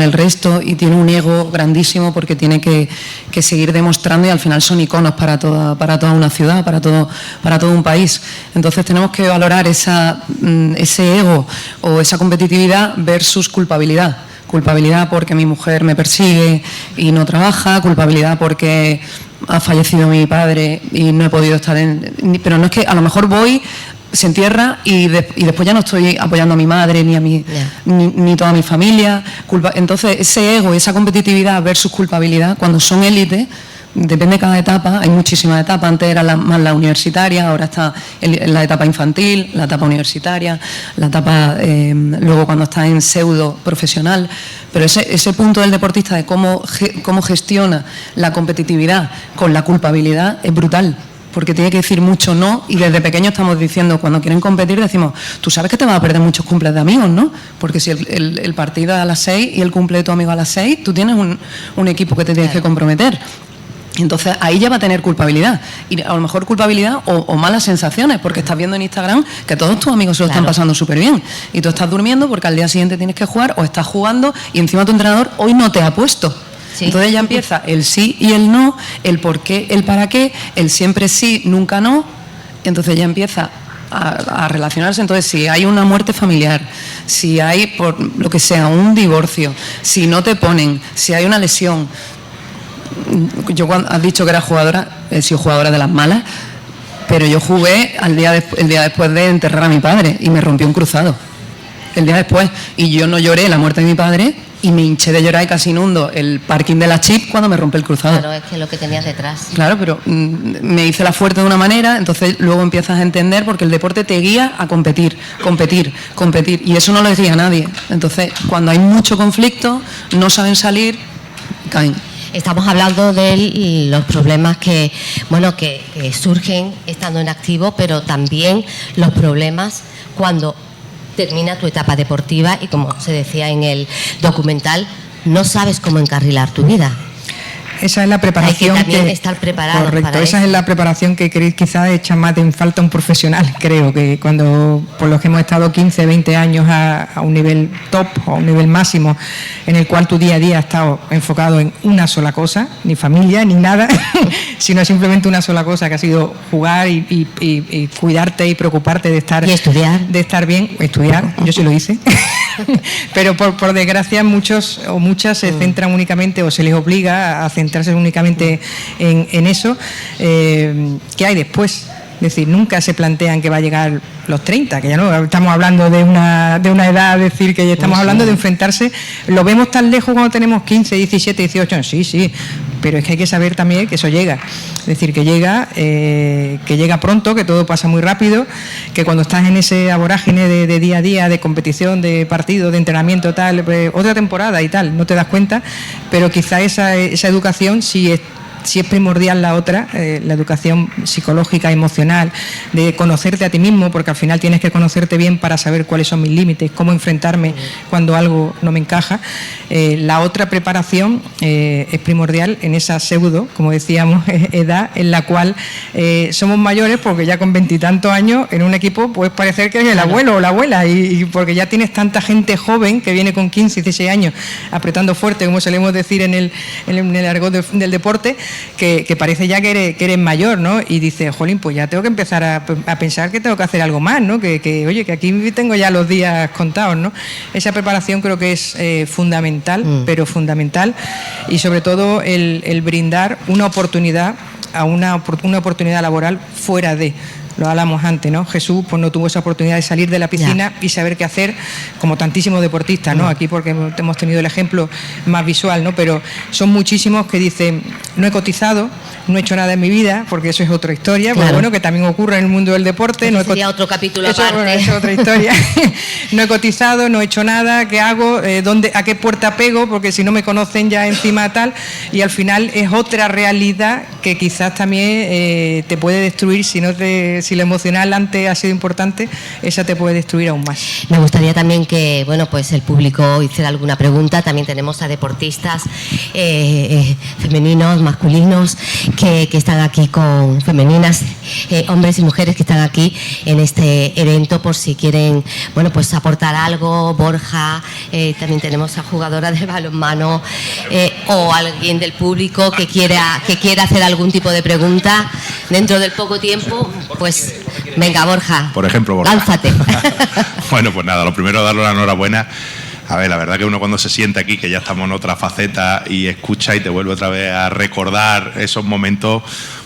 el resto, y tiene un ego grandísimo porque tiene que seguir demostrando, y al final son iconos para toda una ciudad, para todo un país. Entonces tenemos que valorar ese ego o esa competitividad versus culpabilidad. Culpabilidad porque mi mujer me persigue y no trabaja, culpabilidad porque ha fallecido mi padre y no he podido estar pero no es que a lo mejor voy, se entierra y después ya no estoy apoyando a mi madre ni toda mi familia. Entonces ese ego, esa competitividad versus culpabilidad, cuando son élites, Depende de cada etapa, hay muchísimas etapas. Antes era más la universitaria, ahora está la etapa infantil, la etapa universitaria, la etapa luego cuando está en pseudo profesional. Pero ese punto del deportista de cómo gestiona la competitividad con la culpabilidad es brutal. Porque tiene que decir mucho no, y desde pequeño estamos diciendo, cuando quieren competir, decimos, tú sabes que te vas a perder muchos cumples de amigos, ¿no? Porque si el partido es a las 6 y el cumple de tu amigo a las 6, tú tienes un equipo que te tienes que comprometer. Entonces ahí ya va a tener culpabilidad, y a lo mejor culpabilidad o malas sensaciones, porque estás viendo en Instagram que todos tus amigos se lo están pasando súper bien y tú estás durmiendo porque al día siguiente tienes que jugar, o estás jugando y encima tu entrenador hoy no te ha puesto. Sí. Entonces ya empieza el sí y el no, el por qué, el para qué, el siempre sí, nunca no. Entonces ya empieza a relacionarse. Entonces, si hay una muerte familiar, si hay, por lo que sea, un divorcio, si no te ponen, si hay una lesión. Yo, cuando has dicho que era jugadora, he sido jugadora de las malas, pero yo jugué el día después de enterrar a mi padre y me rompió un cruzado. El día después. Y yo no lloré la muerte de mi padre, y me hinché de llorar y casi inundo el parking de la Chip cuando me rompe el cruzado. Claro, es que lo que tenías detrás. Claro, pero me hice la fuerte de una manera, entonces luego empiezas a entender, porque el deporte te guía a competir, y eso no lo decía nadie. Entonces, cuando hay mucho conflicto, no saben salir, caen. Estamos hablando de los problemas que surgen estando en activo, pero también los problemas cuando termina tu etapa deportiva y, como se decía en el documental, no sabes cómo encarrilar tu vida. Esa es la preparación. Hay que también estar preparado. Correcto, para esa eso. es la preparación que quizás echa más en falta un profesional. Creo que cuando, por los que hemos estado 15, 20 años a un nivel top o a un nivel máximo, en el cual tu día a día ha estado enfocado en una sola cosa, ni familia, ni nada, sino simplemente una sola cosa, que ha sido jugar y cuidarte y preocuparte de estar... Y estudiar. De estar bien, estudiar, yo sí lo hice. Pero por desgracia muchos o muchas se centran únicamente, o se les obliga a centrarse únicamente en eso. ¿Qué hay después? Es decir, nunca se plantean que va a llegar los 30, que ya no estamos hablando de una edad, es decir, que ya estamos hablando de enfrentarse. Lo vemos tan lejos cuando tenemos 15, 17, 18 años, sí, pero es que hay que saber también que eso llega. Es decir, que llega pronto, que todo pasa muy rápido, que cuando estás en ese vorágine de día a día, de competición, de partido, de entrenamiento, tal, otra temporada y tal, no te das cuenta, pero quizá esa educación sí es primordial. La otra, la educación psicológica, emocional, de conocerte a ti mismo, porque al final tienes que conocerte bien para saber cuáles son mis límites, cómo enfrentarme cuando algo no me encaja. La otra preparación es primordial en esa pseudo, como decíamos, edad en la cual somos mayores, porque ya con 20 y tantos años en un equipo puedes parecer que eres el abuelo o la abuela, y porque ya tienes tanta gente joven que viene con 15, 16 años apretando fuerte, como solemos decir en el argot del deporte, que parece ya que eres mayor, ¿no? Y dices, jolín, pues ya tengo que empezar a pensar que tengo que hacer algo más, ¿no? Oye, que aquí tengo ya los días contados, ¿no? Esa preparación creo que es fundamental, pero fundamental, y sobre todo el brindar una oportunidad una oportunidad laboral fuera de... Lo hablamos antes, ¿no? Jesús pues no tuvo esa oportunidad de salir de la piscina y saber qué hacer, como tantísimos deportistas, ¿no? Aquí porque hemos tenido el ejemplo más visual, ¿no? Pero son muchísimos que dicen, no he cotizado, no he hecho nada en mi vida, porque eso es otra historia, pero bueno, que también ocurre en el mundo del deporte. Eso sería otro capítulo aparte. Bueno, eso es otra historia. No he cotizado, no he hecho nada, ¿qué hago? ¿A qué puerta pego? Porque si no me conocen ya encima tal, y al final es otra realidad que quizás también te puede destruir si lo emocional antes ha sido importante, esa te puede destruir aún más. Me gustaría también que, bueno, pues el público hiciera alguna pregunta. También tenemos a deportistas femeninos, masculinos, que están aquí con femeninas, hombres y mujeres que están aquí en este evento, por si quieren, bueno, pues aportar algo. Borja, también tenemos a jugadora de balonmano, o alguien del público que quiera hacer algún tipo de pregunta dentro del poco tiempo, pues venga, Borja. Por ejemplo, Borja. Lánzate. Bueno, pues nada, lo primero, darle la enhorabuena. A ver, la verdad que uno cuando se siente aquí, que ya estamos en otra faceta, y escucha y te vuelve otra vez a recordar esos momentos,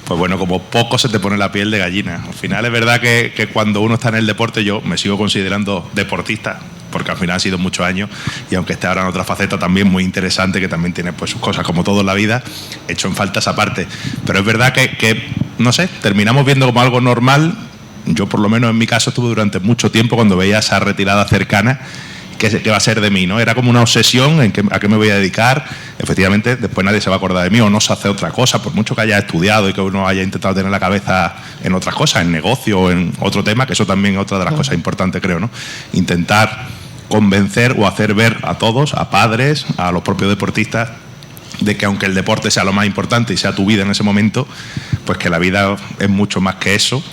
pues bueno, como poco se te pone la piel de gallina. Al final es verdad que cuando uno está en el deporte, yo me sigo considerando deportista, porque al final han sido muchos años, y aunque esté ahora en otra faceta también muy interesante, que también tiene pues sus cosas como todo en la vida, he hecho en falta esa parte. Pero es verdad que no sé, terminamos viendo como algo normal. Yo por lo menos en mi caso estuve durante mucho tiempo, cuando veía esa retirada cercana, ¿qué va a ser de mí? ¿No? Era como una obsesión en a qué me voy a dedicar. Efectivamente, después nadie se va a acordar de mí o no se hace otra cosa, por mucho que haya estudiado y que uno haya intentado tener la cabeza en otras cosas, en negocio o en otro tema, que eso también es otra de las cosas importantes, creo, ¿no? Intentar convencer o hacer ver a todos, a padres, a los propios deportistas, de que aunque el deporte sea lo más importante y sea tu vida en ese momento, pues que la vida es mucho más que eso,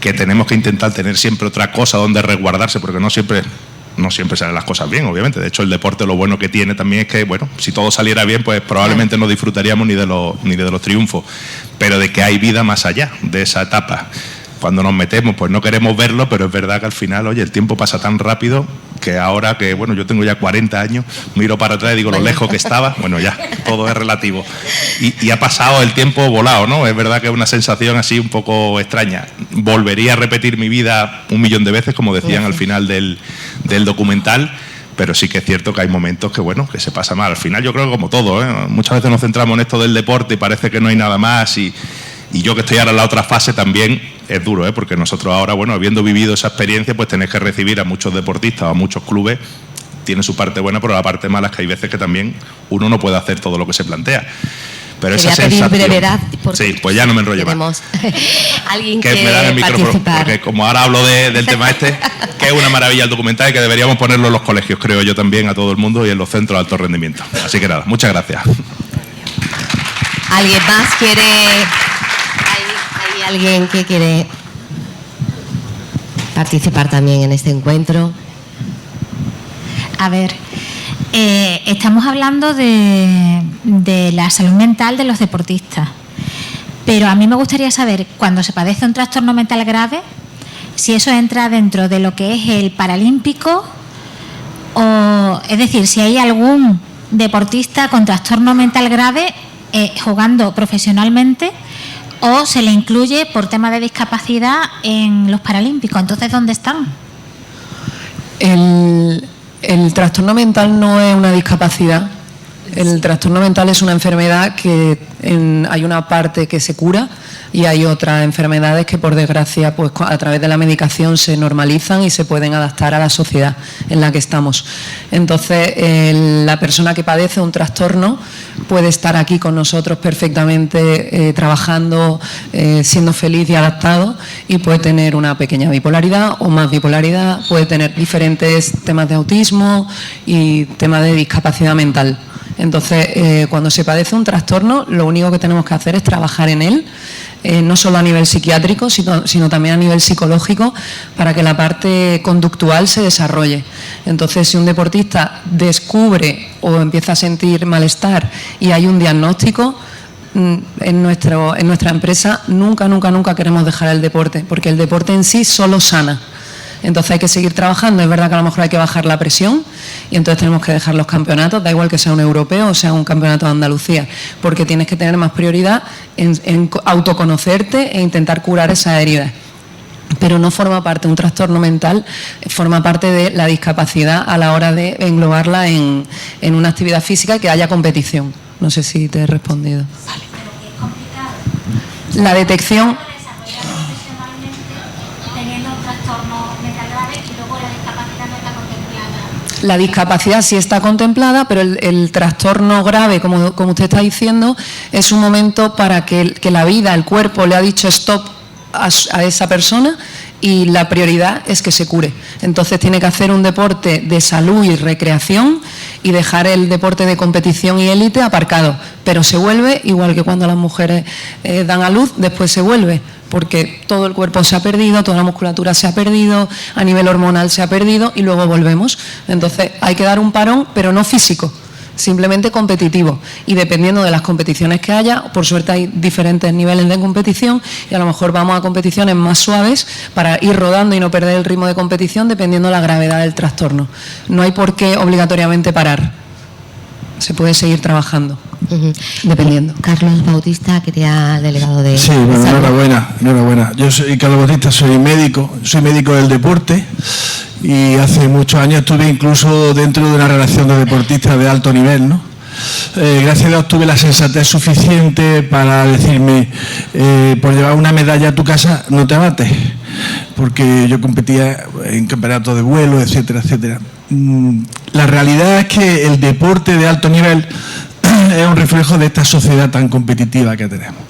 que tenemos que intentar tener siempre otra cosa donde resguardarse, porque no siempre salen las cosas bien, obviamente. De hecho, el deporte lo bueno que tiene también es que, bueno, si todo saliera bien, pues probablemente no disfrutaríamos ni de los triunfos, pero de que hay vida más allá de esa etapa. Cuando nos metemos, pues no queremos verlo, pero es verdad que al final, oye, el tiempo pasa tan rápido que ahora que, bueno, yo tengo ya 40 años, miro para atrás y digo lo lejos que estaba, bueno, ya, todo es relativo. Y ha pasado el tiempo volado, ¿no? Es verdad que es una sensación así un poco extraña. Volvería a repetir mi vida 1.000.000 de veces, como decían al final del documental, pero sí que es cierto que hay momentos que, bueno, que se pasa mal. Al final yo creo que como todo, ¿eh? Muchas veces nos centramos en esto del deporte y parece que no hay nada más, y yo que estoy ahora en la otra fase también es duro, ¿eh? Porque nosotros ahora, bueno, habiendo vivido esa experiencia, pues tenéis que recibir a muchos deportistas o a muchos clubes. Tiene su parte buena, pero la parte mala es que hay veces que también uno no puede hacer todo lo que se plantea. Pero esa sensación... brevedad. Sí, pues ya no me enrollo más. Alguien que me dan el micrófono, porque como ahora hablo del tema este, que es una maravilla el documental y que deberíamos ponerlo en los colegios, creo yo también, a todo el mundo, y en los centros de alto rendimiento. Así que nada, muchas gracias. ¿Alguien más quiere...? ¿Hay alguien que quiere participar también en este encuentro? A ver, estamos hablando de la salud mental de los deportistas, pero a mí me gustaría saber, cuando se padece un trastorno mental grave, si eso entra dentro de lo que es el paralímpico, o es decir, si hay algún deportista con trastorno mental grave jugando profesionalmente, o se le incluye por tema de discapacidad en los paralímpicos. Entonces, ¿dónde están? El trastorno mental no es una discapacidad. El trastorno mental es una enfermedad que hay una parte que se cura y hay otras enfermedades que, por desgracia, pues a través de la medicación se normalizan y se pueden adaptar a la sociedad en la que estamos. Entonces, la persona que padece un trastorno puede estar aquí con nosotros perfectamente trabajando, siendo feliz y adaptado, y puede tener una pequeña bipolaridad o más bipolaridad, puede tener diferentes temas de autismo y temas de discapacidad mental. Entonces, cuando se padece un trastorno, lo único que tenemos que hacer es trabajar en él, no solo a nivel psiquiátrico, sino también a nivel psicológico, para que la parte conductual se desarrolle. Entonces, si un deportista descubre o empieza a sentir malestar y hay un diagnóstico, en nuestra empresa nunca queremos dejar el deporte, porque el deporte en sí solo sana. Entonces hay que seguir trabajando. Es verdad que a lo mejor hay que bajar la presión y entonces tenemos que dejar los campeonatos, da igual que sea un europeo o sea un campeonato de Andalucía, porque tienes que tener más prioridad en autoconocerte e intentar curar esas heridas. Pero no forma parte, un trastorno mental forma parte de la discapacidad a la hora de englobarla en una actividad física que haya competición. No sé si te he respondido. Vale. La detección... La discapacidad sí está contemplada, pero el trastorno grave, como usted está diciendo, es un momento para que la vida, el cuerpo le ha dicho stop a esa persona y la prioridad es que se cure. Entonces tiene que hacer un deporte de salud y recreación y dejar el deporte de competición y élite aparcado, pero se vuelve, igual que cuando las mujeres dan a luz, después se vuelve, porque todo el cuerpo se ha perdido, toda la musculatura se ha perdido, a nivel hormonal se ha perdido y luego volvemos. Entonces hay que dar un parón, pero no físico, simplemente competitivo, y dependiendo de las competiciones que haya, por suerte hay diferentes niveles de competición y a lo mejor vamos a competiciones más suaves para ir rodando y no perder el ritmo de competición dependiendo de la gravedad del trastorno. No hay por qué obligatoriamente parar, se puede seguir trabajando. Dependiendo. Carlos Bautista, quería delegado de... Sí, bueno, enhorabuena. Yo soy Carlos Bautista, soy médico del deporte y hace muchos años estuve incluso dentro de una relación de deportistas de alto nivel, ¿no? Gracias a Dios tuve la sensatez suficiente para decirme, por llevar una medalla a tu casa no te abates, porque yo competía en campeonatos de vuelo, etcétera, etcétera. La realidad es que el deporte de alto nivel es un reflejo de esta sociedad tan competitiva que tenemos.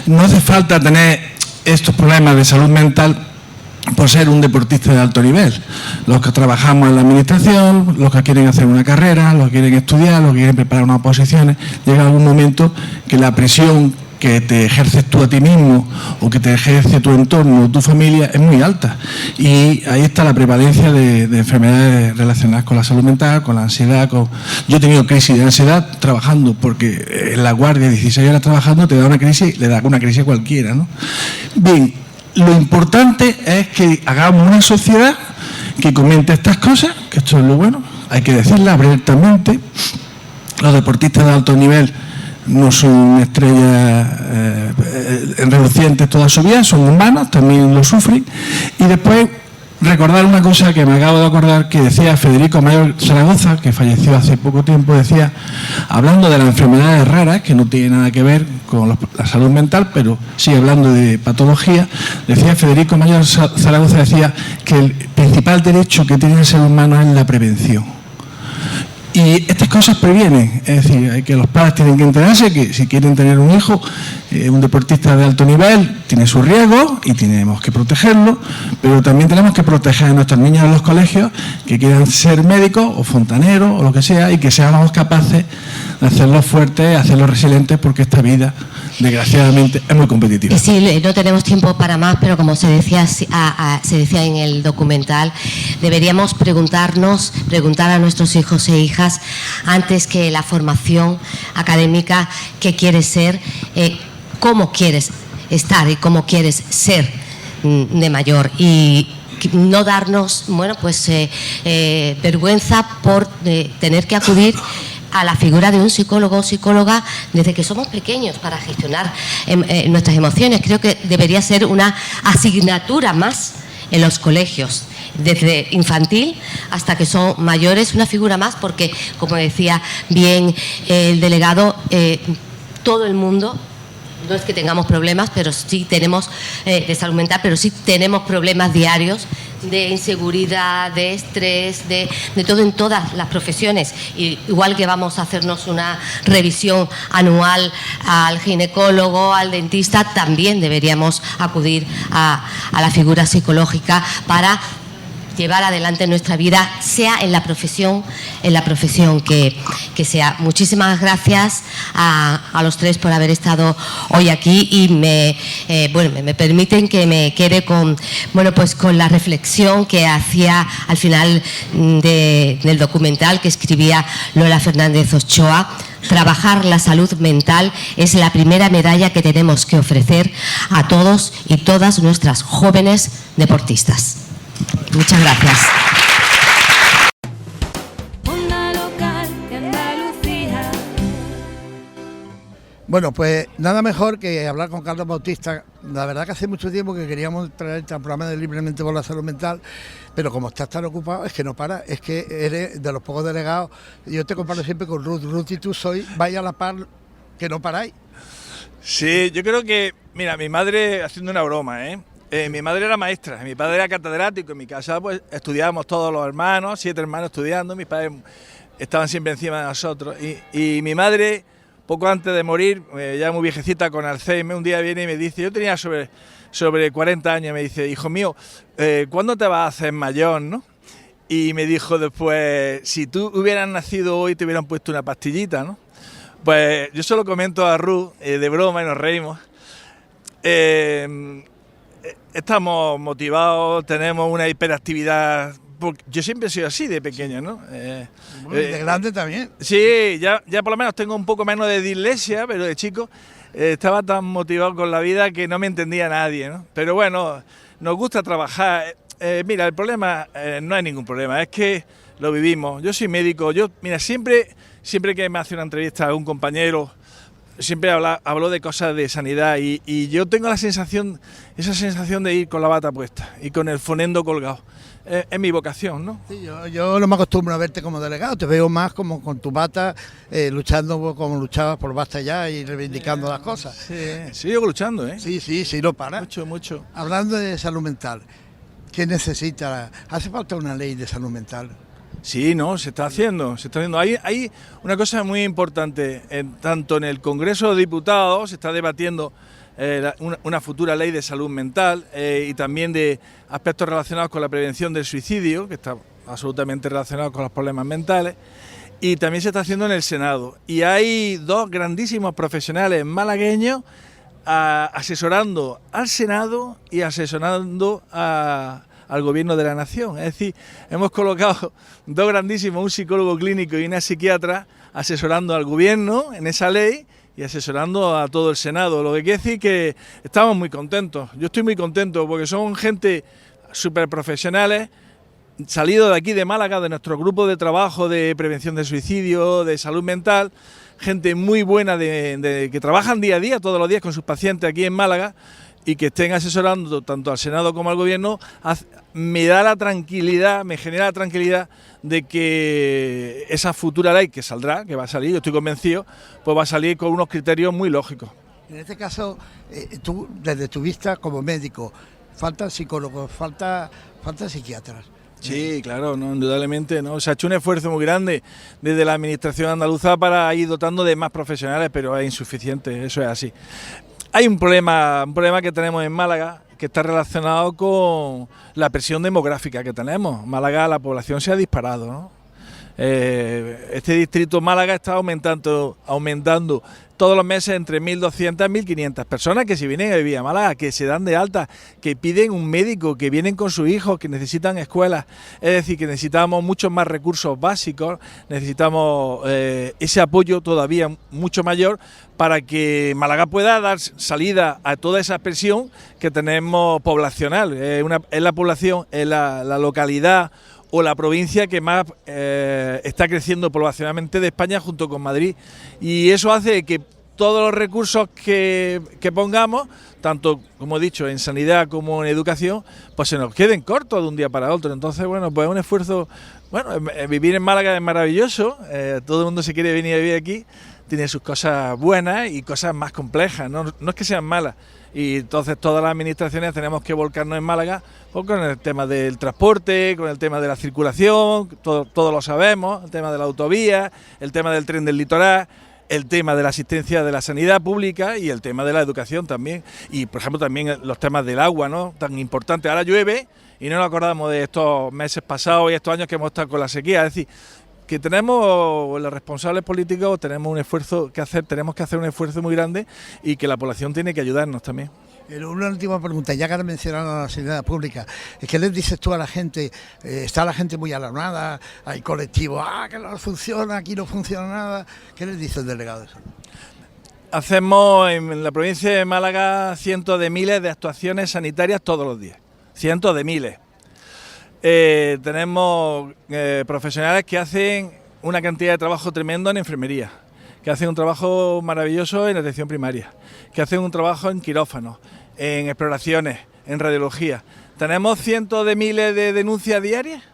No hace falta tener estos problemas de salud mental por ser un deportista de alto nivel. Los que trabajamos en la administración, los que quieren hacer una carrera, los que quieren estudiar, los que quieren preparar unas oposiciones, llega algún momento que la presión que te ejerces tú a ti mismo o que te ejerce tu entorno o tu familia es muy alta, y ahí está la prevalencia de enfermedades relacionadas con la salud mental, con la ansiedad. Yo he tenido crisis de ansiedad trabajando, porque en la guardia 16 horas trabajando te da una crisis, le da una crisis a cualquiera, ¿no? Bien, lo importante es que hagamos una sociedad que comente estas cosas, que esto es lo bueno, hay que decirlas abiertamente. Los deportistas de alto nivel no son estrellas relucientes toda su vida, son humanos, también lo sufren. Y después recordar una cosa que me acabo de acordar, que decía Federico Mayor Zaragoza, que falleció hace poco tiempo, decía, hablando de las enfermedades raras, que no tiene nada que ver con la salud mental, pero sigue hablando de patología, decía Federico Mayor Zaragoza, decía que el principal derecho que tiene el ser humano es la prevención. Y estas cosas previenen, es decir, que los padres tienen que enterarse que si quieren tener un hijo, un deportista de alto nivel, tiene sus riesgos y tenemos que protegerlo, pero también tenemos que proteger a nuestros niños en los colegios que quieran ser médicos o fontaneros o lo que sea, y que seamos capaces de hacerlos fuertes, hacerlos resilientes, porque esta vida, desgraciadamente, es muy competitiva. Sí, no tenemos tiempo para más, pero como se decía en el documental, deberíamos preguntar a nuestros hijos e hijas, antes que la formación académica, qué quieres ser, cómo quieres estar y cómo quieres ser de mayor, y no darnos vergüenza por tener que acudir a la figura de un psicólogo o psicóloga desde que somos pequeños para gestionar nuestras emociones. Creo que debería ser una asignatura más en los colegios, desde infantil hasta que son mayores, una figura más, porque, como decía bien el delegado, todo el mundo, no es que tengamos problemas, pero sí tenemos de salud mental, pero sí tenemos problemas diarios de inseguridad, de estrés, de todo en todas las profesiones. Y igual que vamos a hacernos una revisión anual al ginecólogo, al dentista, también deberíamos acudir a la figura psicológica para llevar adelante nuestra vida, sea en la profesión que sea. Muchísimas gracias a los tres por haber estado hoy aquí, y me permiten que me quede con la reflexión que hacía al final del documental que escribía Lola Fernández Ochoa. Trabajar la salud mental es la primera medalla que tenemos que ofrecer a todos y todas nuestras jóvenes deportistas. Muchas gracias. Bueno, pues nada mejor que hablar con Carlos Bautista. La verdad que hace mucho tiempo que queríamos traerte al programa de Libremente por la Salud Mental, pero como estás tan ocupado, es que no para, es que eres de los pocos delegados. Yo te comparo siempre con Ruth. Ruth y tú vais a la par, que no paráis. Sí, yo creo que, mira, mi madre, haciendo una broma, mi madre era maestra, mi padre era catedrático, en mi casa pues estudiábamos todos los hermanos, 7 hermanos estudiando, mis padres estaban siempre encima de nosotros, y mi madre, poco antes de morir, ya muy viejecita con Alzheimer, un día viene y me dice, yo tenía sobre 40 años, me dice, hijo mío, ¿cuándo te vas a hacer mayor, no? Y me dijo después, si tú hubieras nacido hoy te hubieran puesto una pastillita, ¿no? Pues yo se lo comento a Ruth, de broma, y nos reímos. Estamos motivados, tenemos una hiperactividad. Yo siempre he sido así de pequeño, ¿no? De grande también. Sí, ya por lo menos tengo un poco menos de dislexia, pero de chico estaba tan motivado con la vida que no me entendía nadie, ¿no? Pero bueno, nos gusta trabajar. Mira, el problema no hay ningún problema, es que lo vivimos. Yo soy médico, siempre que me hace una entrevista a un compañero siempre hablo de cosas de sanidad y yo tengo esa sensación de ir con la bata puesta y con el fonendo colgado. Es mi vocación, ¿no? Sí, yo no me acostumbro a verte como delegado, te veo más como con tu bata, luchando como luchabas por Basta Ya y reivindicando las cosas. Sí, sigo luchando, ¿eh? Sí, no para. Mucho. Hablando de salud mental, ¿qué necesita? ¿Hace falta una ley de salud mental? Sí, no, se está haciendo. Hay una cosa muy importante, tanto en el Congreso de Diputados se está debatiendo una futura ley de salud mental y también de aspectos relacionados con la prevención del suicidio, que está absolutamente relacionado con los problemas mentales, y también se está haciendo en el Senado. Y hay dos grandísimos profesionales malagueños asesorando al Senado y asesorando al Gobierno de la Nación. Es decir, hemos colocado dos grandísimos, un psicólogo clínico y una psiquiatra, asesorando al Gobierno en esa ley y asesorando a todo el Senado. Lo que quiere decir que estamos muy contentos. Yo estoy muy contento porque son gente súper profesionales, salidos de aquí de Málaga, de nuestro grupo de trabajo de prevención de suicidio, de salud mental, gente muy buena que trabajan día a día, todos los días con sus pacientes aquí en Málaga, y que estén asesorando tanto al Senado como al Gobierno, me da la tranquilidad, me genera la tranquilidad de que esa futura ley que saldrá, que va a salir, yo estoy convencido, pues va a salir con unos criterios muy lógicos. En este caso, tú, desde tu vista como médico, faltan psicólogos, faltan psiquiatras. Sí, claro, no, indudablemente, ¿no? Se ha hecho un esfuerzo muy grande desde la Administración andaluza para ir dotando de más profesionales, pero es insuficiente, eso es así. Hay un problema que tenemos en Málaga que está relacionado con la presión demográfica que tenemos. En Málaga la población se ha disparado, ¿no? Este distrito Málaga está aumentando todos los meses entre 1.200 y 1.500 personas que se vienen a vivir a Málaga, que se dan de alta, que piden un médico, que vienen con sus hijos, que necesitan escuelas. Es decir, que necesitamos muchos más recursos básicos, necesitamos ese apoyo todavía mucho mayor para que Málaga pueda dar salida a toda esa presión que tenemos poblacional. Es la población, es la localidad o la provincia que más está creciendo poblacionalmente de España junto con Madrid, y eso hace que todos los recursos que pongamos, tanto como he dicho en sanidad como en educación, pues se nos queden cortos de un día para otro. Entonces, bueno, pues es un esfuerzo. Bueno, vivir en Málaga es maravilloso, todo el mundo se quiere venir a vivir aquí, tiene sus cosas buenas y cosas más complejas, no es que sean malas. Y entonces todas las administraciones tenemos que volcarnos en Málaga pues, con el tema del transporte, con el tema de la circulación, todo lo sabemos, el tema de la autovía, el tema del tren del litoral, el tema de la asistencia de la sanidad pública y el tema de la educación también. Y, por ejemplo, también los temas del agua, ¿no? Tan importante. Ahora llueve y no nos acordamos de estos meses pasados y estos años que hemos estado con la sequía. Es decir, que tenemos, los responsables políticos, tenemos un esfuerzo que hacer, tenemos que hacer un esfuerzo muy grande y que la población tiene que ayudarnos también. Una última pregunta, ya que has mencionado la sanidad pública, ¿qué les dices tú a la gente? Está la gente muy alarmada, hay colectivos, que no funciona, aquí no funciona nada. ¿Qué les dice el delegado de salud? Hacemos en la provincia de Málaga cientos de miles de actuaciones sanitarias todos los días, cientos de miles. Tenemos profesionales que hacen una cantidad de trabajo tremendo en enfermería, que hacen un trabajo maravilloso en atención primaria, que hacen un trabajo en quirófanos, en exploraciones, en radiología. ¿Tenemos cientos de miles de denuncias diarias?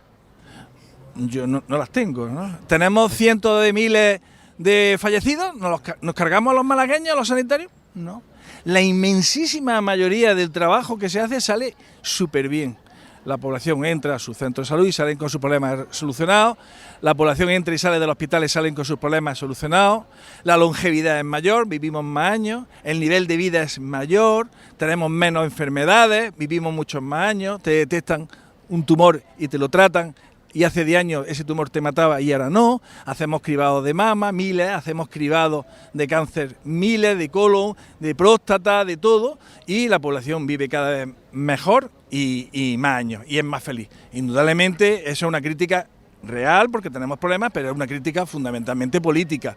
Yo no las tengo, ¿no? ¿Tenemos cientos de miles de fallecidos? ¿Nos cargamos a los malagueños, a los sanitarios? No. La inmensísima mayoría del trabajo que se hace sale súper bien. La población entra a su centro de salud y salen con sus problemas solucionados. La población entra y sale del hospital y salen con sus problemas solucionados. La longevidad es mayor, vivimos más años. El nivel de vida es mayor, tenemos menos enfermedades, vivimos muchos más años. Te detectan un tumor y te lo tratan. Y hace 10 años ese tumor te mataba y ahora no. Hacemos cribados de mama, miles, hacemos cribados de cáncer, miles, de colon, de próstata, de todo. Y la población vive cada vez mejor y más años, y es más feliz. Indudablemente eso es una crítica real porque tenemos problemas, pero es una crítica fundamentalmente política.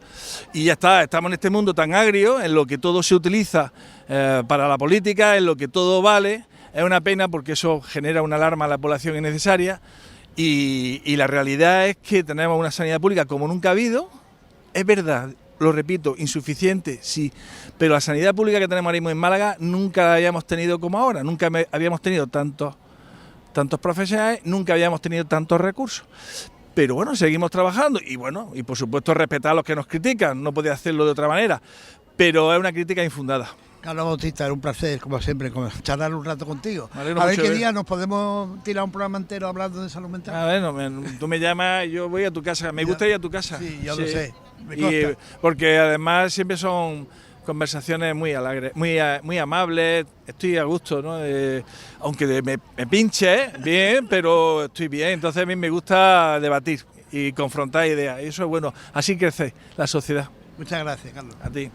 Y ya está, estamos en este mundo tan agrio, en lo que todo se utiliza para la política, en lo que todo vale. Es una pena porque eso genera una alarma a la población innecesaria. Y la realidad es que tenemos una sanidad pública como nunca ha habido. Es verdad, lo repito, insuficiente, sí, pero la sanidad pública que tenemos ahora mismo en Málaga nunca la habíamos tenido como ahora, nunca habíamos tenido tantos profesionales, nunca habíamos tenido tantos recursos. Pero bueno, seguimos trabajando y bueno, y por supuesto respetar a los que nos critican, no podía hacerlo de otra manera, pero es una crítica infundada. Carlos Bautista, era un placer, como siempre, charlar un rato contigo. A ver qué día nos podemos tirar un programa entero hablando de salud mental. Bueno, tú me llamas, yo voy a tu casa, me gusta ir a tu casa. Sí, yo lo sé, me consta. Porque además siempre son conversaciones muy alegres, muy amables, estoy a gusto, ¿no? Aunque me pinche, bien, pero estoy bien, entonces a mí me gusta debatir y confrontar ideas, y eso es bueno, así crece la sociedad. Muchas gracias, Carlos. A ti.